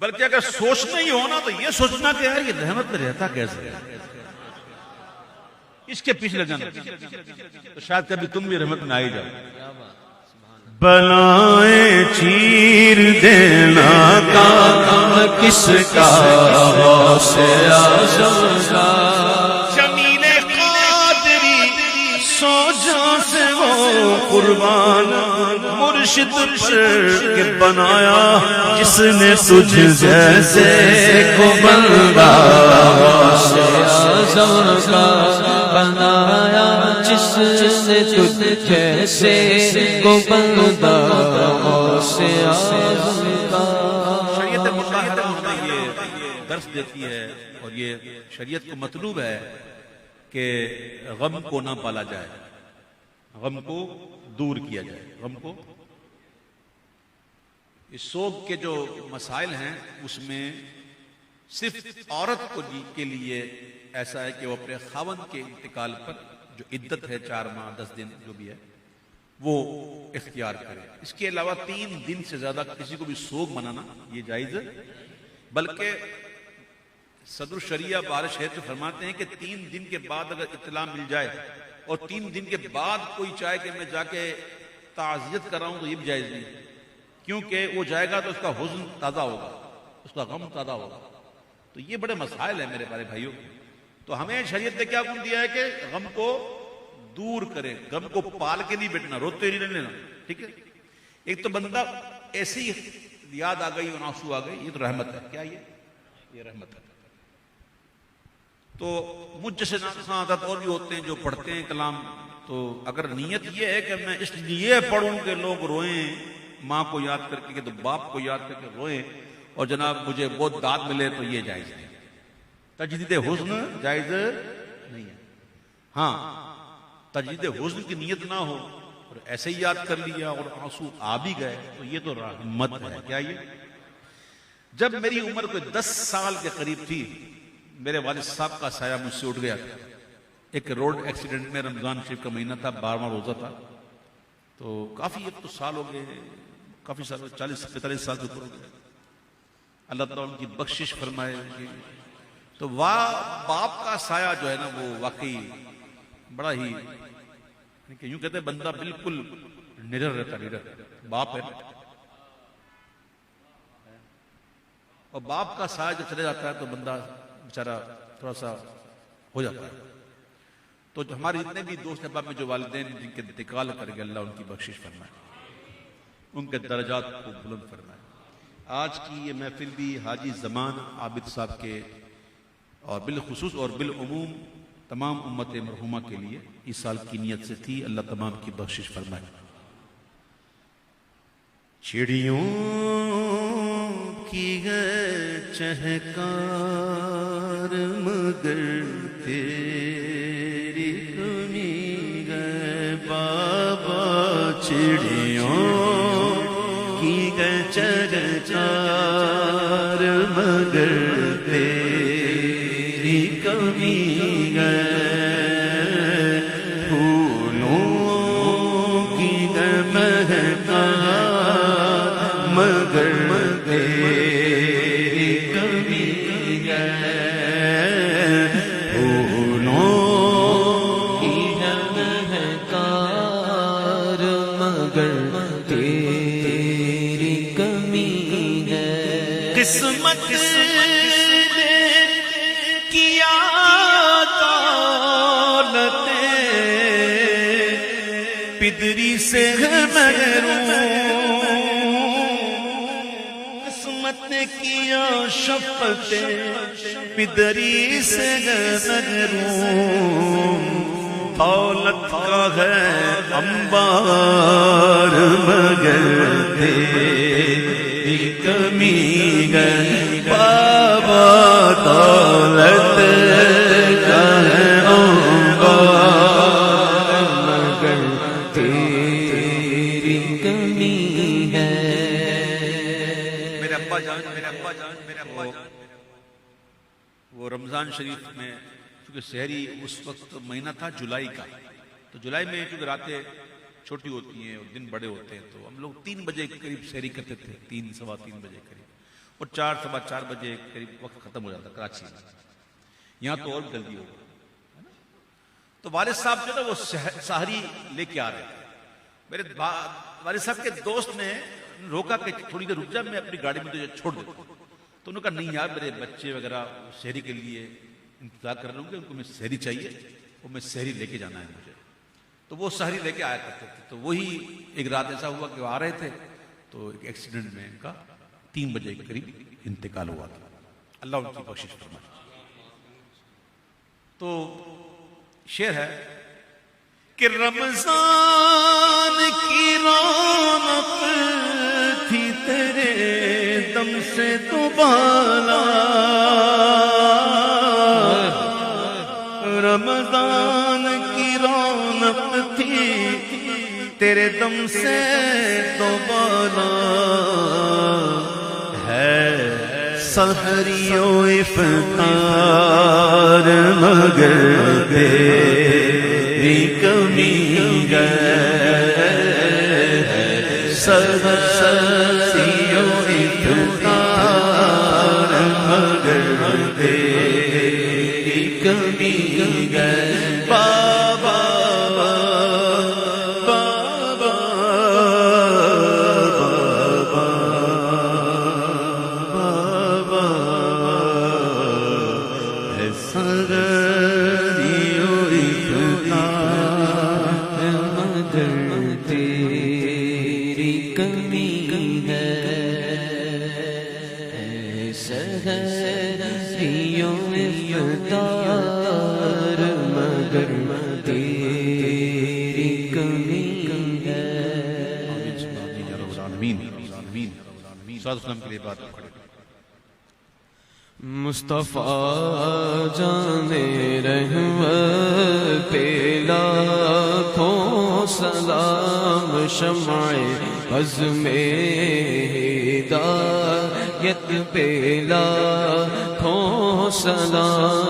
بلکہ اگر سوچنا ہی ہونا تو یہ سوچنا کہ یار یہ رحمت میں رہتا کیسے ہے، اس کے پیچھے لگ جانا تو شاید کبھی تم بھی رحمت میں آ ہی جاؤ۔ بلائیں چیر دینا کام کس کا، سے اعظم کا۔ جمیل قادری سو جان سے وہ قربان مرشد پر کے بنایا جس نے تجھ جیسے کو بندہ، سے اعظم کا بنایا جس نے تجھ جیسے کو بندہ، سے اعظم کا۔ شریعت مطلقہ یہ درس دیتی ہے اور یہ شریعت کو مطلوب ہے کہ غم کو نہ پالا جائے، غم کو دور کیا جائے، غم کو۔ اس سوگ کے جو مسائل ہیں اس میں صرف عورت کو کے لیے ایسا ہے کہ وہ اپنے خاوند کے انتقال پر جو عدت ہے 4 ماہ 10 دن جو بھی ہے وہ اختیار کرے. اس کے علاوہ 3 دن سے زیادہ کسی کو بھی سوگ منانا یہ جائز ہے. بلکہ صدر الشریعہ بارش ہے تو فرماتے ہیں کہ 3 دن کے بعد اگر اطلاع مل جائے اور 3 دن کے بعد کوئی چاہے کہ میں جا کے تعزیت کر رہا ہوں تو یہ بھی جائز نہیں, کیونکہ وہ جائے گا تو اس کا حزن تازہ ہوگا, اس کا غم تازہ ہوگا. تو یہ بڑے مسائل ہیں میرے پیارے بھائیوں. تو ہمیں شریعت نے کیا حکم دیا ہے کہ غم کو دور کریں, غم کو پال کے نہیں بیٹھنا, روتے نہیں رہنا. ٹھیک ہے, ایک تو بندہ ایسی یاد آ گئی اور آنسو آ گئی, یہ تو رحمت ہے. کیا یہ رحمت ہے. تو مجھ جیسے سعادت اور بھی ہوتے ہیں جو پڑھتے ہیں کلام, تو اگر نیت یہ ہے کہ میں اس لیے پڑھوں کہ لوگ روئیں, ماں کو یاد کر کے تو باپ کو یاد کر کے روئیں اور جناب مجھے بہت داد ملے, تو یہ جائز نہیں. تجدید حزن جائز نہیں ہے. ہاں, تجدید حزن کی نیت نہ ہو اور ایسے ہی یاد کر لیا اور آنسو آ بھی گئے تو یہ تو رحمت ہے. کیا یہ جب میری عمر کوئی 10 سال کے قریب تھی, میرے والد صاحب کا سایہ مجھ سے اٹھ گیا تھا. ایک روڈ ایکسیڈنٹ میں, رمضان شریف کا مہینہ تھا, 12واں روزہ تھا. تو کافی اب تو سال ہو گئے, کافی سال, 40-45 سال سے اوپر ہو گئے. اللہ تعالیٰ ان کی بخشش فرمائے. تو باپ کا سایہ جو ہے نا وہ واقعی بڑا ہی, یوں کہتے ہیں بندہ بالکل نڈر رہتا, نڈر باپ ہے. اور باپ کا سایہ جب چلے جاتا ہے تو بندہ بیچارہ تھوڑا سا ہو جاتا ہے. تو ہمارے جتنے بھی دوست احباب میں جو والدین جن کے انتقال کر گئے, اللہ ان کی بخشش فرمائے, ان کے درجات کو بلند فرمائے. آج کی یہ محفل بھی حاجی زمان عابد صاحب کے اور بالخصوص اور بالعموم تمام امت مرحومہ کے لیے اس سال کی نیت سے تھی. اللہ تمام کی بخشش فرمائے. چڑیوں کی ہے چہکار مگر تیری دنی ہے بابا, چڑیوں کی ہے چہکار مگر تیری کمی ہے, پھولوں کی ہے مہکار مگر تیری کمی ہے, پھولوں کی ہے مہکار مگر تیری کمی ہے. قسمت نے کیا دولت پدری سے محروم, قسمت نے کیا شفقت پدری سے محروم, دولت کا ہے انبار مگر تیری کمی ہے بابا, دولت کا ہے انبار مگر تیری کمی ہے. میرے ابا جان وہ رمضان شریف میں چونکہ سحری اس وقت مہینہ تھا جولائی کا, تو جولائی میں چونکہ راتیں چھوٹی ہوتی ہیں اور دن بڑے ہوتے ہیں, تو ہم لوگ 3 بجے کے قریب سحری کرتے تھے, 3-3:15 بجے قریب, اور 4-4:15 بجے قریب وقت ختم ہو جاتا کراچی میں. یہاں تو اور جلدی ہوگا. تو والد صاحب جو نا وہ سحری لے کے آ رہے تھے. میرے والد صاحب کے دوست نے روکا کہ تھوڑی دیر رک جا, میں اپنی گاڑی میں تجھے چھوڑ دیتا ہوں. تو انہوں نے کہا نہیں یار, میرے بچے وغیرہ سحری کے لیے انتظار کر رہے ہوں گے, ان کو میں سحری چاہیے, وہ میں سحری لے کے جانا ہے مجھے. تو وہ سحری لے کے آیا کرتے تھے. تو وہی ایک رات ایسا ہوا کہ وہ آ رہے تھے, تو ایک ایکسیڈنٹ میں ان کا 3 بجے کے قریب انتقال ہوا تھا. اللہ ان کی بخشش فرمائے. تو شعر ہے کہ رمضان کی رونق تھی تیرے دم سے تو بالا, رمضان کی رونق تھی تیرے دم سے تو بالا, ہے سحری و افطار مگر تیری کمی ہے, سرسیو افطار مگر تیری کمی ہے بابا بابا بابا سرسیو افطار مگر تیری کمی ہے سحریوں افطار مگر تیری کمی ہے کے لیے بات کھڑے مصطفیٰ جانے رحمت پہ لاکھوں سلام شمع عزم ہدایت پہ لاکھوں سلام